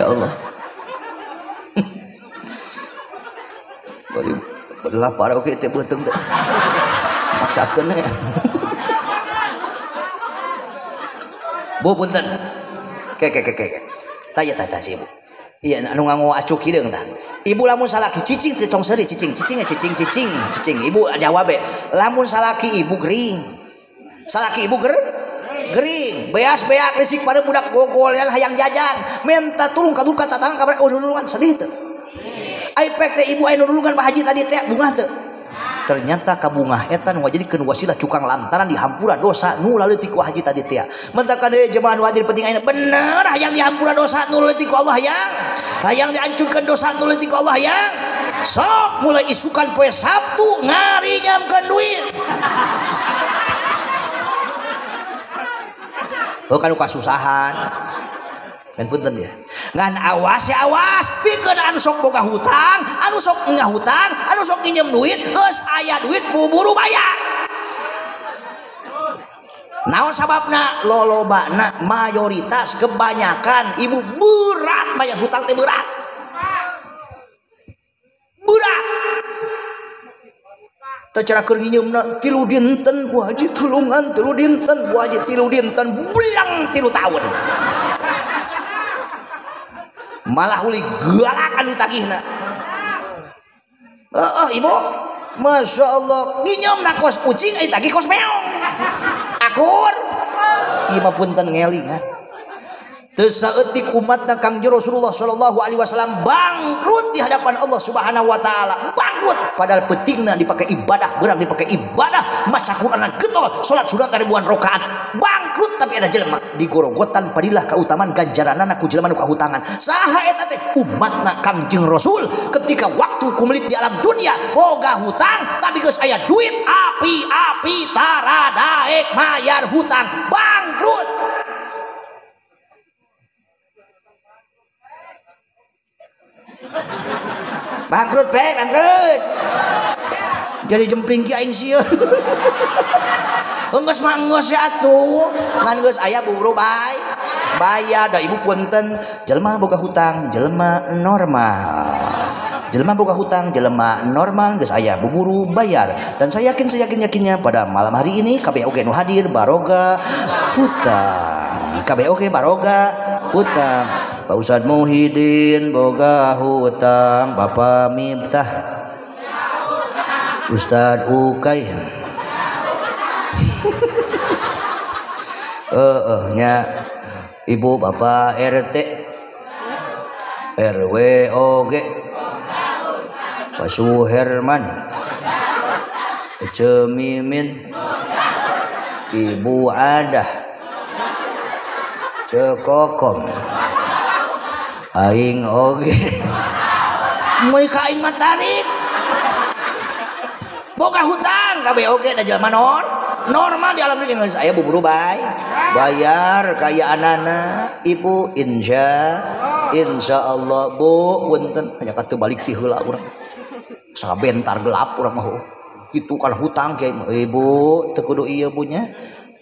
Ya Allah. Bari lapar oke teh beuteung teh. Maksakeun ya. Bu punten. Ke. Tanya sih ibu. Iya anu nganggo acuk hideung tah. Ibu lamun salaki cicing teh tong seuri cicing. Ibu jawab be. Lamun salaki ibu gering. Salaki ibu gering. Beas-beak lisik pada budak gogol yang hayang jajan. Minta tulung ka tatang ka nulungan sedih teu. Ai pek teh ibu aya nulungan Pak Haji tadi teh bunga teu. Ternyata kabungah eta nu ngajadikeun wasilah cukang lantaran dihampura dosa nu leutik ku Haji tadi teh. Mentak deui jemaah nu hadir penting ayeuna bener hayang dihampura dosa nu leutik ku Allah hayang dihancurkeun dosa nu leutik ku Allah hayang. Sok mulai isukan poe Sabtu ngari nyamkeun duit. Bukan kasusahan. Kan punten ya. Ngan awas pikeun anu sok boga hutang, anu sok ngahutang, anu sok pinjem duit, geus aya duit buburu bayar. Naon sababna? Lolobana mayoritas kebanyakan ibu berat bayar hutang teh berat. Teu cara keur nginyeumna 3 dinten Bu Haji tulungan 3 dinten Bu Haji 3 dinten belang 3 tahun. Malah uli galakan ditagihna. Ibu, masya Allah, nginyomna kos kucing, tagih kos meong. Akur, ima punten ngelingan. Tesaeutik umatna Kangjeng Rasulullah sallallahu alaihi wasallam bangkrut di hadapan Allah Subhanahu wa taala. Bangkrut padahal pentingna dipakai ibadah, beurang dipakai ibadah, maca Qur'an getol, salat sunat ribuan rakaat. Bangkrut tapi ada jelema digorogotan padilah kautamaan ganjaranna ku jelema nu kahutangan. Saha eta teh? Umatna Kangjeng Rasul ketika waktu kumelit di alam dunia boga hutang tapi geus aya duit api tara daek mayar hutang, bangkrut. Bangkrut. Jadi jempling ki aing sieun. Geus mangos atuh. Ngan geus aya buburu bayar da ibu punten. Jelema boga hutang, jelema normal. Jelema boga hutang, jelema normal geus aya buburu bayar. Dan saya yakinnya pada malam hari ini KBOG nu hadir baroga hutang. KBOG baroga hutang. Pak Ustadz Muhyiddin boga hutang, Bapak Miftah, Ustadz Ukay, nya Ibu Bapak RT, RW oge, Pak Suherman, Cemimin, Ibu Adah, Cekokom, aing oge mun ka aing mah tarik boga hutang KBOG da jelema normal di alam dunia geus aya buburu bayar kayaanana ibu insyaallah Bu punten hanya katu balik ti heula urang sabentar gelap urang mah kitu kan hutang kiai ibu teu kudu ieu punya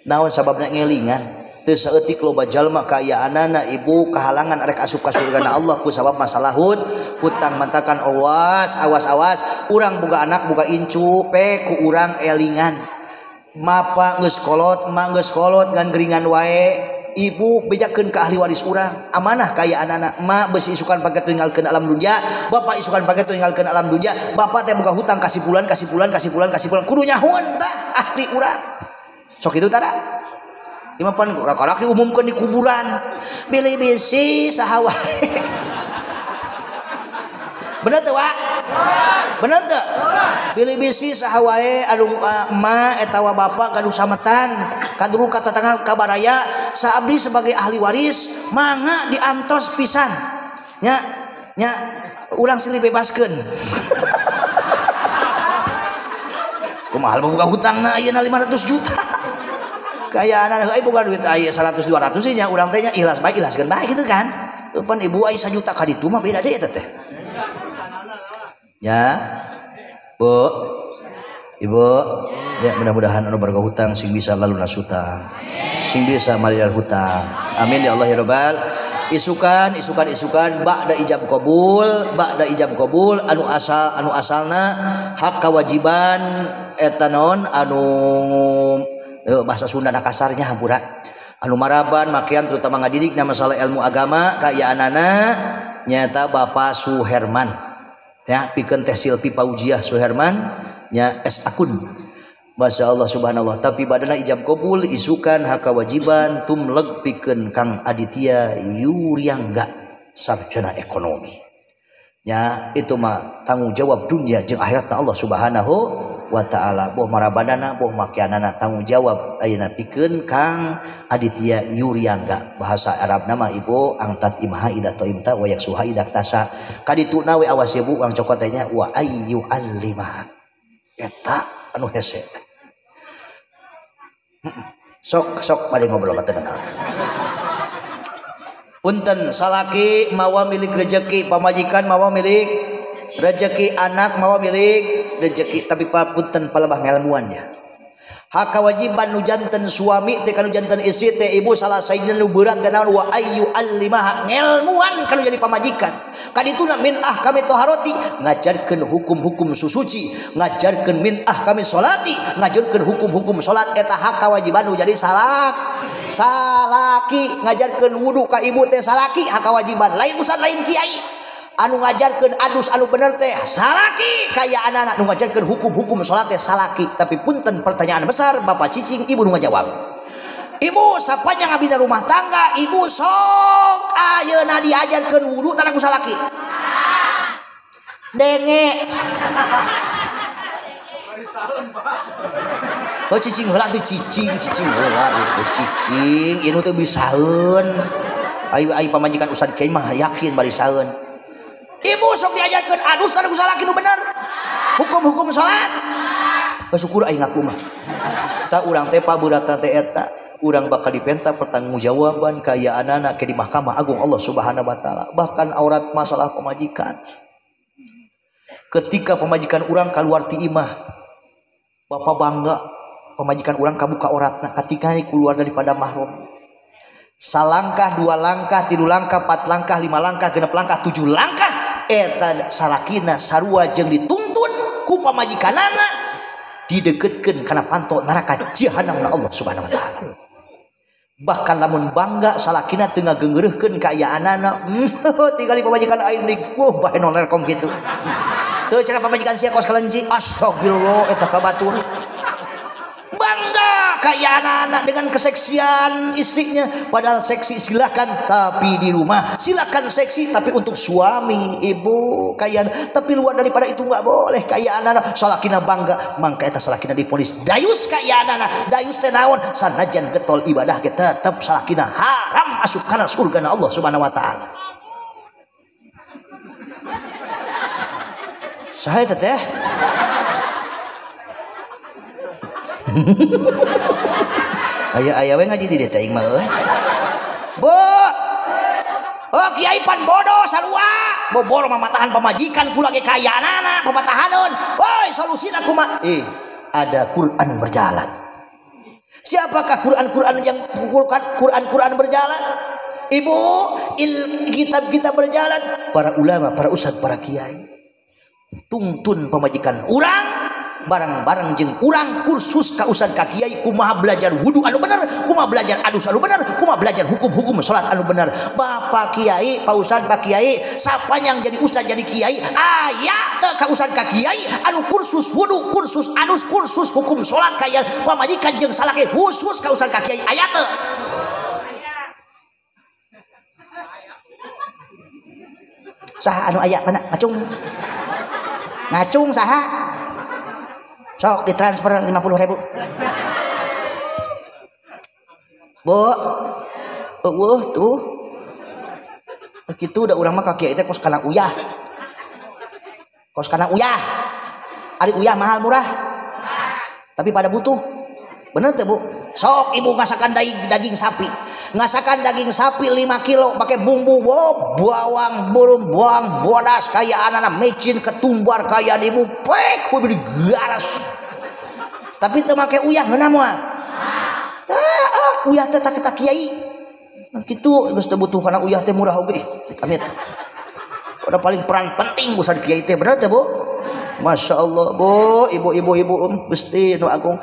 naon sababna ngelingan teu saeutik loba jalma kayaanana ibu kahalangan arek asup ka surgana Allah ku sabab masalah hutang mantakan awas urang boga anak boga incu pe ku urang elingan mapa geus kolot ma geus kolot ngan geringan wae ibu bejakeun ka ahli waris urang amanah kayaanana ma beusi isukan pake tinggalkeun alam dunya bapak isukan pake tinggalkeun alam dunya bapak teh boga hutang kasih bulan kudu nyahun tah ahli urang sok itu tara imapan karak diumumkan di kuburan bilih bisi saha wae bener teu Wak? Bener teu? Bilih bisi saha wae anu emak etawa bapak gaduh sametan kaduru ka tetangga ka baraya saabdi sebagai ahli waris mangga diantos pisan nya urang silih bebaskeun kumaha boga hutangna ayeuna 500 juta kayak anak bukan duit aya 100 200 nya urang teh nya ikhlaskeun bae gitu kan. Eupan ibu aya 1 juta ka ditu mah beda deui eta teh. Ya. Bu. Ibu, ya mudah-mudahan anu barga hutang sing bisa lalu nasutang. sing bisa malil hutang. Amin ya Allah ya rabbal. Isukan ba'da ijab qabul anu asalna hak kewajiban eta naon anu bahasa Sunda kasarnya hampura anu maraban makian terutama ngadidikna masalah ilmu agama kayaanana nyata Bapak Suherman ya pikeun teh Silpi Paujiah Suherman nya S akun Masya Allah subhanallah. Tapi badana ijab kabul isukan hak kewajiban tumleg pikeun Kang Aditya Yuryangga sarjana ekonomi nya itu mah tanggung jawab dunia jeung akhiratna Allah subhanahu wa ta'ala. Boh marabadana boh makianana tanggung jawab ayeuna pikeun Kang Aditya Yuryangga. Bahasa Arab nama ibu angtat imha ida toimta wa yaksuha ida tasa kadituna we awas ibu ang cokotnya wa ayyu allimah eta anu hese sok bade ngobrol tenan. Punten salaki mawa milik rezeki pamajikan mawa milik rezeki anak mawa milik rezeki tapi punten palebah ngelmuannya. Hak kewajiban nu janten suami teh kanu janten istri teh ibu salah saeuna nu berat teh naon wa ayyu allimah ngelmuan kanu jadi pamajikan. Kadituna min ahkami taharati ngajarkeun hukum-hukum susuci, ngajarkeun min ahkami salati, ngajarkeun hukum-hukum salat eta hak kewajiban nu jadi salaki ngajarkeun wudu ka ibu teh salaki hak kewajiban lain ustad lain kiai anu ngajarkeun adus anu bener teh salaki kaya anak-anak nu ngajarkeun hukum-hukum salat teh salaki. Tapi punten pertanyaan besar Bapak Cicing ibu nu ngajawab. Ibu sapanjang abdi rumah tangga ibu sok ayeuna diajarkeun wudu tara ku salaki denge oh cicing heula tuh cicing heula itu cicing ieu teh bisaeun ai pamajikan ustad kiai mah yakin bari saeun. Ibu sok diajarkeun adus tara ku salaki nu bener hukum-hukum salat bersyukur ai ngaku mah ta urang teh paburata teh eta urang bakal dipenta pertanggungjawaban kayaanana ke di Mahkamah Agung Allah Subhanahu wa taala. Bahkan aurat masalah pemajikan ketika pemajikan urang keluar ti imah bapak bangga pemajikan urang kabuka auratna ketika ini keluar daripada mahram salangkah dua langkah tilu langkah 4 langkah 5 langkah 6 langkah 7 langkah eta salakina sarua jeung dituntun ku pamajikanana dideketkeun kana panto neraka jahanamna Allah Subhanahu wa taala. Bahkan lamun bangga salakina teu ngageungeureuhkeun ka ayaanana tinggali pamajikan aing nih bae noler kom kitu teu cenah pamajikan sia kos kelenci astagfirullah eta kabatur bangga ka ayaanana dengan keseksian istrinya padahal seksi silakan tapi di rumah silakan seksi tapi untuk suami ibu kayaan tapi luar daripada itu enggak boleh ka ayaanana salakina bangga mangka eta salakina diponis dayus ka ayaanana dayus teh naon sanajan getol ibadah ge tetep salakina haram asup kana surgana Allah Subhanahu wa taala. Saha eta teh aya we ngaji di dieu teh mah Bu oh kiai pan bodoh sarua bobor mamatahan pamajikan kula ge kayanana papatahaneun woi solusina kumaha ada Quran berjalan. Siapakah Quran yang Quran berjalan? Ibu kitab berjalan para ulama para ustad para kiai tungtun pemajikan urang barang-barang jeung urang kursus ka ustad ka kiai kumaha belajar wudu anu bener kumaha belajar adus anu bener kumaha belajar hukum-hukum salat anu bener. Bapak kiai pak ustad pak kiai sapanyang jadi ustad jadi kiai aya teu ka ustad ka kiai anu kursus wudu kursus adus kursus hukum salat kaya pamajikan jeung salaki khusus ka ustad ka kiai aya teu? Saha anu aya mana ngacung saha sok ditransfer 50.000 Bu tuh gitu udah urang mah kaki itu kos kana uyah ari uyah mahal murah tapi pada butuh bener tuh Bu sok ibu ngasakan daging sapi 5 kilo pakai bumbu bawang burung bawang bodas kaya anak mecin ketumbar kaya ibu pek beli garas tapi teu make uyah ngeunah moal uyah teh tak kiai kitu geus teu butuh kana uyah teh murah oge amit udah paling peran penting busan kiai teh bener teh Bu. Masya Allah Bu, ibu Gusti nu agung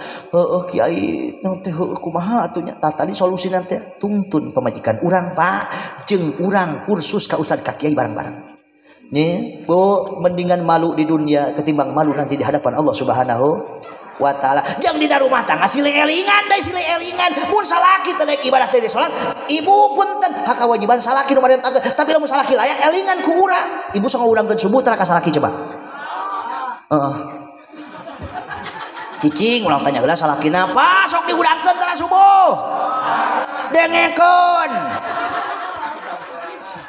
kiai nu teh kumaha atunya tadi solusi nanti tuntun pemajikan urang Pak jeung urang kursus ka ustad ka kiai bareng-bareng nih Bu, mendingan malu di dunia ketimbang malu nanti di hadapan Allah Subhanahu wa taala. Jang dina rumah tangga silih elingan mun salaki teh ibadah teh salat ibu punten hak kewajiban salaki nu maren tapi lamun salaki layak elingan ku urang ibu sok ngurangkeun subuh tara ka salaki coba cicing ulang tanya heula salakina apa sok diurangkeun tara subuh dengekeun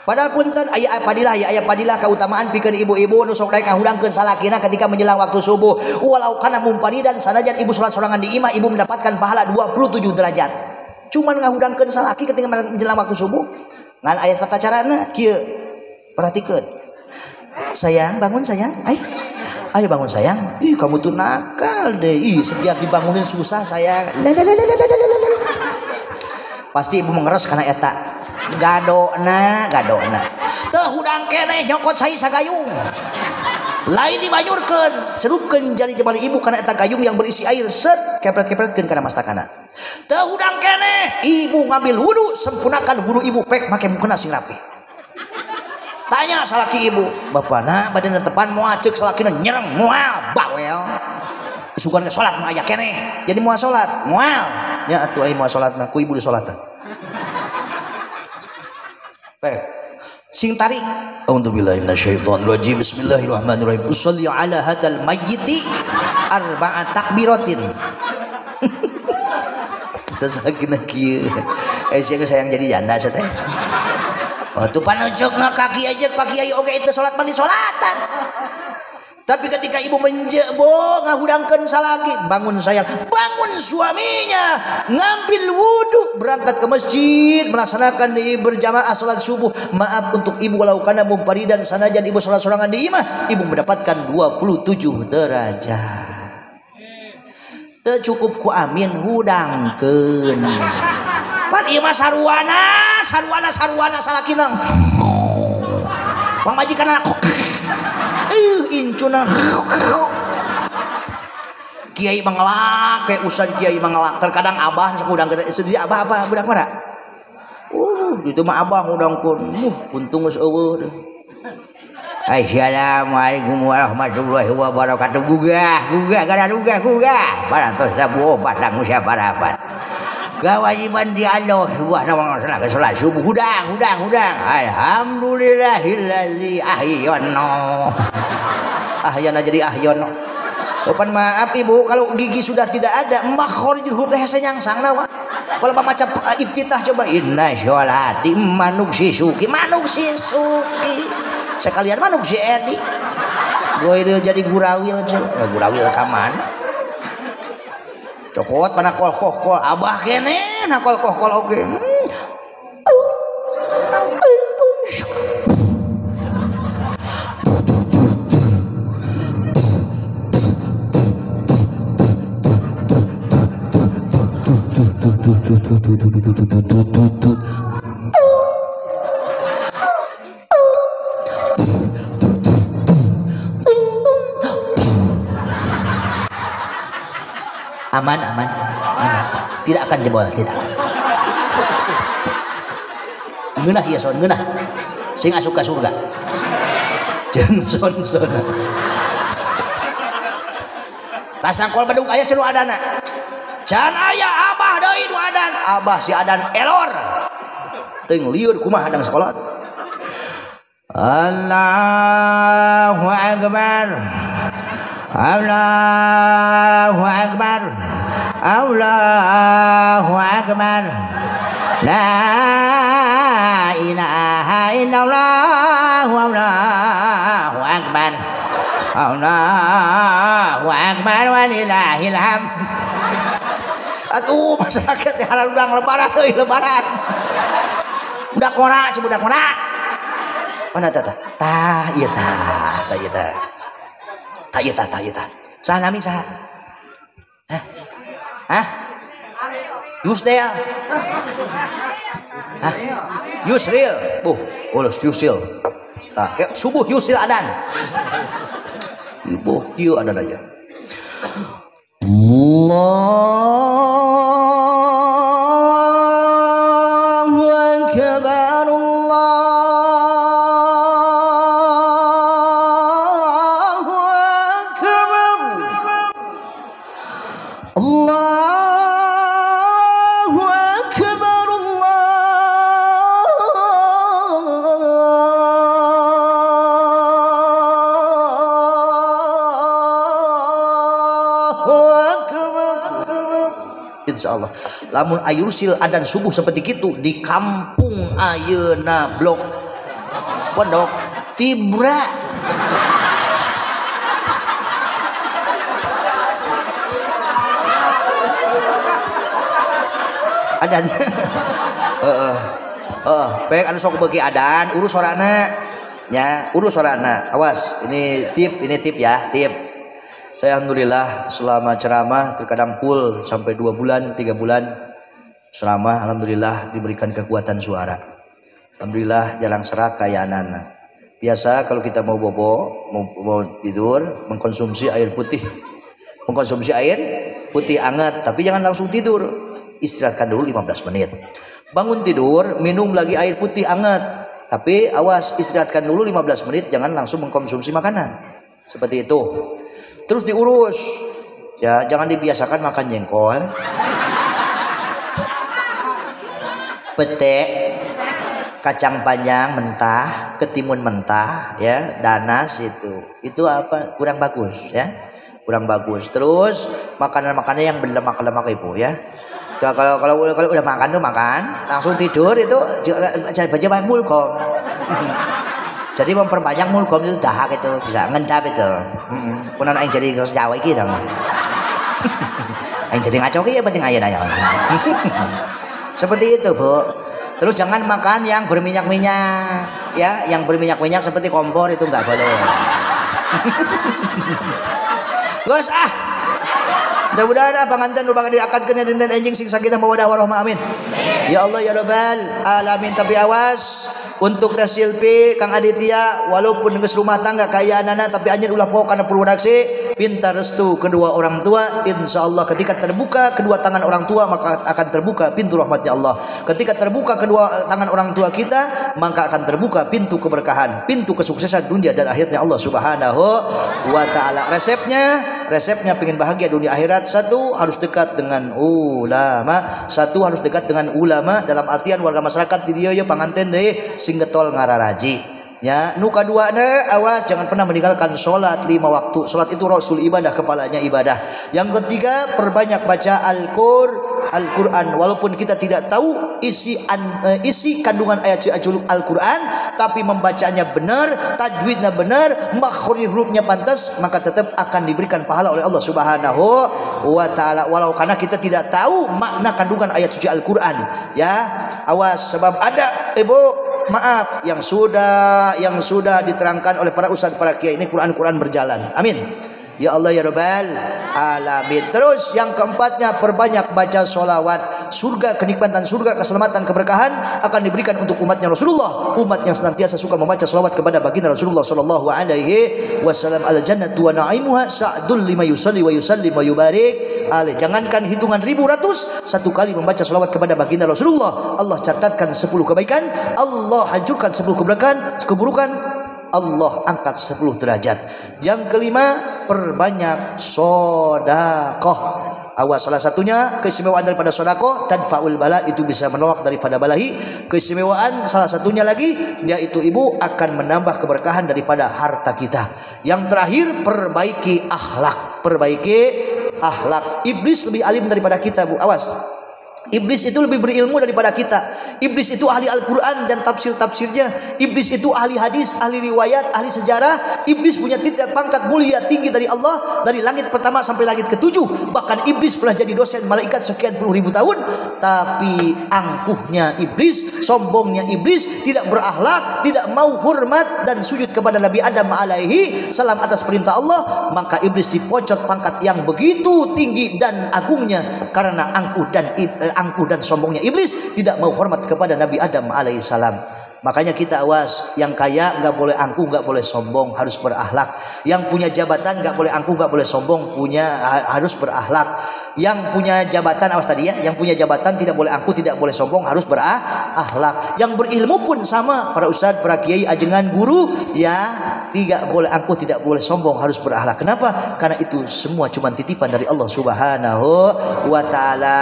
padahal punten aya padilah keutamaan pikeun ibu-ibu nu sok daek ngahurangkeun salakina ketika menjelang waktu subuh walau kana mumparidan sanajan ibu salat sorangan di imah ibu mendapatkan pahala 27 derajat cuman ngahurangkeun salaki ketika menjelang waktu subuh ngan aya tata carana kieu perhatikeun sayang bangun sayang ayo bangun sayang kamu tuh nakal deh setiap dibangunin susah sayang pasti ibu mengeres karena eta gadona teu hudang keneh nyokot sai sagayung lain dibanyurkeun cerupkeun jari jemari ibu kana eta gayung yang berisi air set kepret-kepretkeun kana mastakana teu hudang keneh ibu ngambil wudu sempurnakan wudu ibu pek make mukena sing rapi tanya salaki ibu bapana bade netepan moal ceuk salakina nyereng moal bawel sugan ke salat mah aya keneh jadi moal salat moal nya atuh ai moal salatna ku ibu di salatna sing tarik a'udzubillahi minasyaitonir rajim bismillahirrahmanirrahim usolli ala hadzal mayyiti arba'a takbiratin terus sakina kieu sia sayang jadi janda teh tuh panucukna kaki aja pak kiai oge itu salat mandi salatan tapi ketika ibu menjebo ngahudangkeun salaki bangun sayang bangun suaminya ngambil wudu berangkat ke masjid melaksanakan berjamaah salat subuh maaf untuk ibu walau kana mumparidan sanajan ibu salat sorangan di imah ibu mendapatkan 27 derajat teu cukup ku amin hudangkeun pan ieu mah sarwana salakina pamajikanna incuna kiai mangelak kayak ustad kiai mangelak terkadang abah sakudang kita sedih abah apa budak mana itu mah abah udangkeun untung geus eueuh assalamualaikum warahmatullahi wabarakatuh gugah parantos da obat sang musyawarah kewajiban di Allah subhanahu wa ta'ala ke salat subuh hudang alhamdulillahillazi ahyana jadi ahyono Opan maaf ibu kalau gigi sudah tidak ada makhorijul huruf teh nyangsangna wa kalau macam iftitah coba inna sholati manuk sisuki sekalian manuk si Edi gue jadi gurawil gurawil kaman cokot pana kol abah kene na kol oge aman tidak akan jebol tidak akan ngeunah ya son ngeunah sing asup ka surga jeung son tas nangkol bedug aya cenah adana can aya abah deui nu adan abah si adan elor teuing lieur kumaha adang salat Allahu akbar Allahu akbar Allahu akbar la ilaha illallah Allahu akbar Allahu akbar walillahil hamd atuh masyarakat di halal udang lebaran euy lebaran budak ngora budak ngora mana tah ieu tah saha nami saha hah Yusdel. Hah? Yusril. Yusril. Tah, subuh Yusril adan. Ibu, ieu adan aja. Allahu akbar. Insyaallah lamun ayursil adan subuh seperti itu di kampung ayeuna blok pondok Tibra adan baik anu sok beuki adan urus sorana nya urus sorana awas ini tip ya tip. Saya alhamdulillah selama ceramah terkadang full sampai 2 bulan 3 bulan ceramah alhamdulillah diberikan kekuatan suara. Alhamdulillah jarang serak kayak anak-anak. Biasa kalau kita mau bobo mau tidur mengkonsumsi air putih. Mengkonsumsi air putih hangat tapi jangan langsung tidur. Istirahatkan dulu 15 menit. Bangun tidur minum lagi air putih hangat. Tapi awas istirahatkan dulu 15 menit jangan langsung mengkonsumsi makanan. Seperti itu. Terus diurus ya jangan dibiasakan makan jengkol pete kacang panjang mentah ketimun mentah ya danas itu apa kurang bagus ya kurang bagus. Terus makanan-makanan yang berlemak-lemak ibu ya kalau udah makan tuh makan langsung tidur itu jangan baca banyak mulkom. Jadi memperbanyak mulkom itu dahak itu bisa ngendap itu. Kunaon aing jadi geus Jawa iki tah. Aing jadi ngaco ki ya penting aya daya. Seperti itu, Bu. Terus jangan makan yang berminyak-minyak ya, yang berminyak-minyak seperti kompor itu enggak boleh. Geus mudah-mudahan panganten nu bakal diakadkeun dinten enjing sing sakinah mawaddah warahmah amin. Ya Allah ya Rabbal alamin. Tapi awas untuk Silpi Kang Aditya walaupun geus rumah tangga kayaanana tapi anjeun ulah poho kana produksi pintar restu kedua orang tua. Insyaallah ketika terbuka kedua tangan orang tua maka akan terbuka pintu rahmatnya Allah. Ketika terbuka kedua tangan orang tua kita maka akan terbuka pintu keberkahan, pintu kesuksesan dunia dan akhirnya Allah Subhanahu wa taala. Resepnya pengen bahagia dunia akhirat, satu harus dekat dengan ulama, dalam artian warga masyarakat di dieu ye panganten deui sing getol ngararaji ya. Nu kaduana awas jangan pernah meninggalkan salat 5 waktu. Salat itu rasul ibadah, kepalanya ibadah. Yang ketiga perbanyak baca Al-Quran walaupun kita tidak tahu isi kandungan ayat Al-Quran tapi membacanya benar, tajwidnya benar, makhrij hurufnya pantas maka tetap akan diberikan pahala oleh Allah Subhanahu wa taala walau karena kita tidak tahu makna kandungan ayat suci Al-Quran ya. Awas sebab ada maaf yang sudah diterangkan oleh para ustaz para kiai ini Quran berjalan. Amin. Ya Allah ya Rabbal alamin. Terus yang keempatnya perbanyak baca sholawat. Surga, kenikmatan surga, keselamatan, keberkahan akan diberikan untuk umatnya Rasulullah. Umat yang senantiasa suka membaca sholawat kepada baginda Rasulullah sallallahu alaihi wasallam. Al jannatu wa na'imuha sa'dul lima yusalli wa yusallim wa yubarik alaih. Jangankan hitungan ribu ratus, satu kali membaca sholawat kepada baginda Rasulullah Allah catatkan 10 kebaikan, Allah hancurkan 10 keburukan, Allah angkat 10 derajat. Yang kelima perbanyak sedekah. Awas salah satunya keistimewaan daripada sedekah tadfaul bala, itu bisa menolak daripada balahi. Keistimewaan salah satunya lagi yaitu ibu akan menambah keberkahan daripada harta kita. Yang terakhir perbaiki akhlak. Iblis lebih alim daripada kita, Bu. Awas. Iblis itu lebih berilmu daripada kita. Iblis itu ahli Al-Quran dan tafsir-tafsirnya. Iblis itu ahli hadis, ahli riwayat, ahli sejarah. Iblis punya titik pangkat mulia tinggi dari Allah, dari langit pertama sampai langit ke-7. Bahkan Iblis pernah jadi dosen malaikat sekian puluh ribu tahun. Tapi angkuhnya Iblis, sombongnya Iblis, tidak berakhlak, tidak mau hormat dan sujud kepada Nabi Adam alaihi salam atas perintah Allah. Maka Iblis dipocot pangkat yang begitu tinggi dan agungnya karena angkuh dan angkuh dan sombongnya iblis, tidak mau hormat kepada Nabi Adam alaihissalam. Makanya kita awas, yang kaya nggak boleh angkuh, nggak boleh sombong, harus berakhlak. Yang punya jabatan nggak boleh angkuh, nggak boleh sombong, harus berakhlak. Yang punya jabatan, awas tadi ya, yang punya jabatan tidak boleh angkuh, tidak boleh sombong, harus berakhlak. Yang berilmu pun sama, para ustadz, para kiai, ajengan, guru, ya tidak boleh angkuh, tidak boleh sombong, harus berakhlak. Kenapa? Karena itu semua cuma titipan dari Allah Subhanahu wa Ta'ala.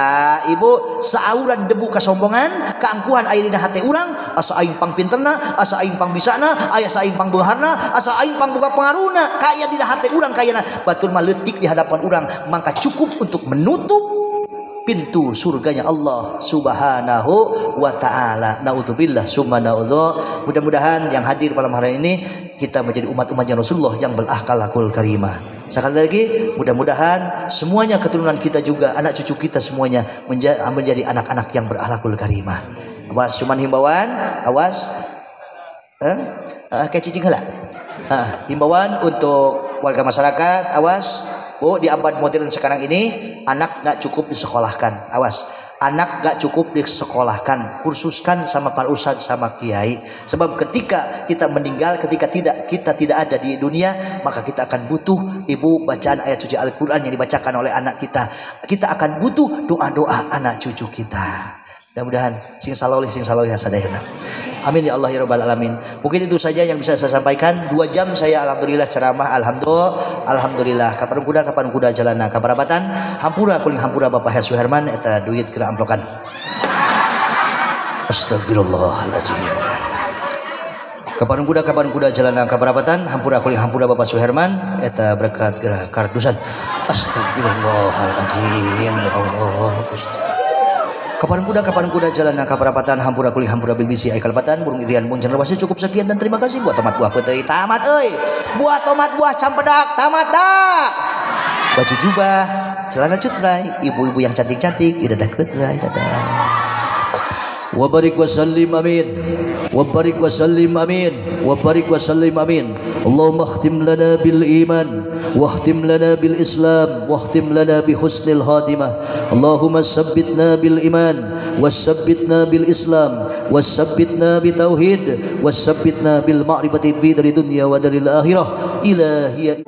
Ibu, saauran debu kesombongan, keangkuhan aya dina hate urang, asa aing pang pinterna, asa aing pang bisana, aya asa aing pang beungarna, asa aing pang boga pengaruhna, kaya dina hate urang kayana, batur mah leutik di hadapan urang, maka cukup untuk menutup pintu surganya Allah Subhanahu wa Ta'ala. Naudzubillah summa naudzu. Mudah-mudahan yang hadir malam hari ini kita menjadi umat-umatnya Rasulullah yang berakhlakul karimah. Sekali lagi, mudah-mudahan semuanya keturunan kita juga, anak cucu kita semuanya menjadi anak-anak yang berakhlakul karimah. Awas, cuman himbauan, awas, kayak cicing heula. Himbauan untuk warga masyarakat, awas. Oh, di abad modern sekarang ini anak gak cukup disekolahkan. Awas, anak gak cukup disekolahkan, kursuskan sama para ustadz sama kiai. Sebab ketika kita meninggal, ketika kita tidak ada di dunia, maka kita akan butuh ibu bacaan ayat suci Al-Quran yang dibacakan oleh anak kita. Kita akan butuh doa-doa anak cucu kita. Mudah-mudahan sing salawli sadayana. Amin ya Allah ya rabbal alamin. Mungkin itu saja yang bisa saya sampaikan. 2 jam saya alhamdulillah ceramah, alhamdulillah. Kapan kuda jalana kabarabatan hampura kuling hampura Bapak Hesu Herman eta duit kena amplokan. Astagfirullahaladzim. Kapan kuda jalana kabarabatan hampura kuling hampura Bapak Suherman eta berkat gerak kardusan. Astagfirullahaladzim ya Allah. Kapan kuda jalan kaparapatan hampura kuling hampura bilbisi ai kalpatan burung irian mun cenah cukup sekian dan terima kasih buat tomat buah peuteuy tamat euy buat tomat buah campedak tamat dak baju jubah celana cutray ibu-ibu yang cantik-cantik idadah keutray dadah wa barik wa sallim amin wa barik wa sallim amin wa barik wa sallim amin Allahumma khtim lana bil iman واختم لنا بالإسلام واختم لنا بحسن الخاتمة اللهم ثبتنا بالإيمان وثبتنا بالإسلام وثبتنا بالتوحيد وثبتنا بالمعرفة في دار الدنيا ودار الآخرة إلهي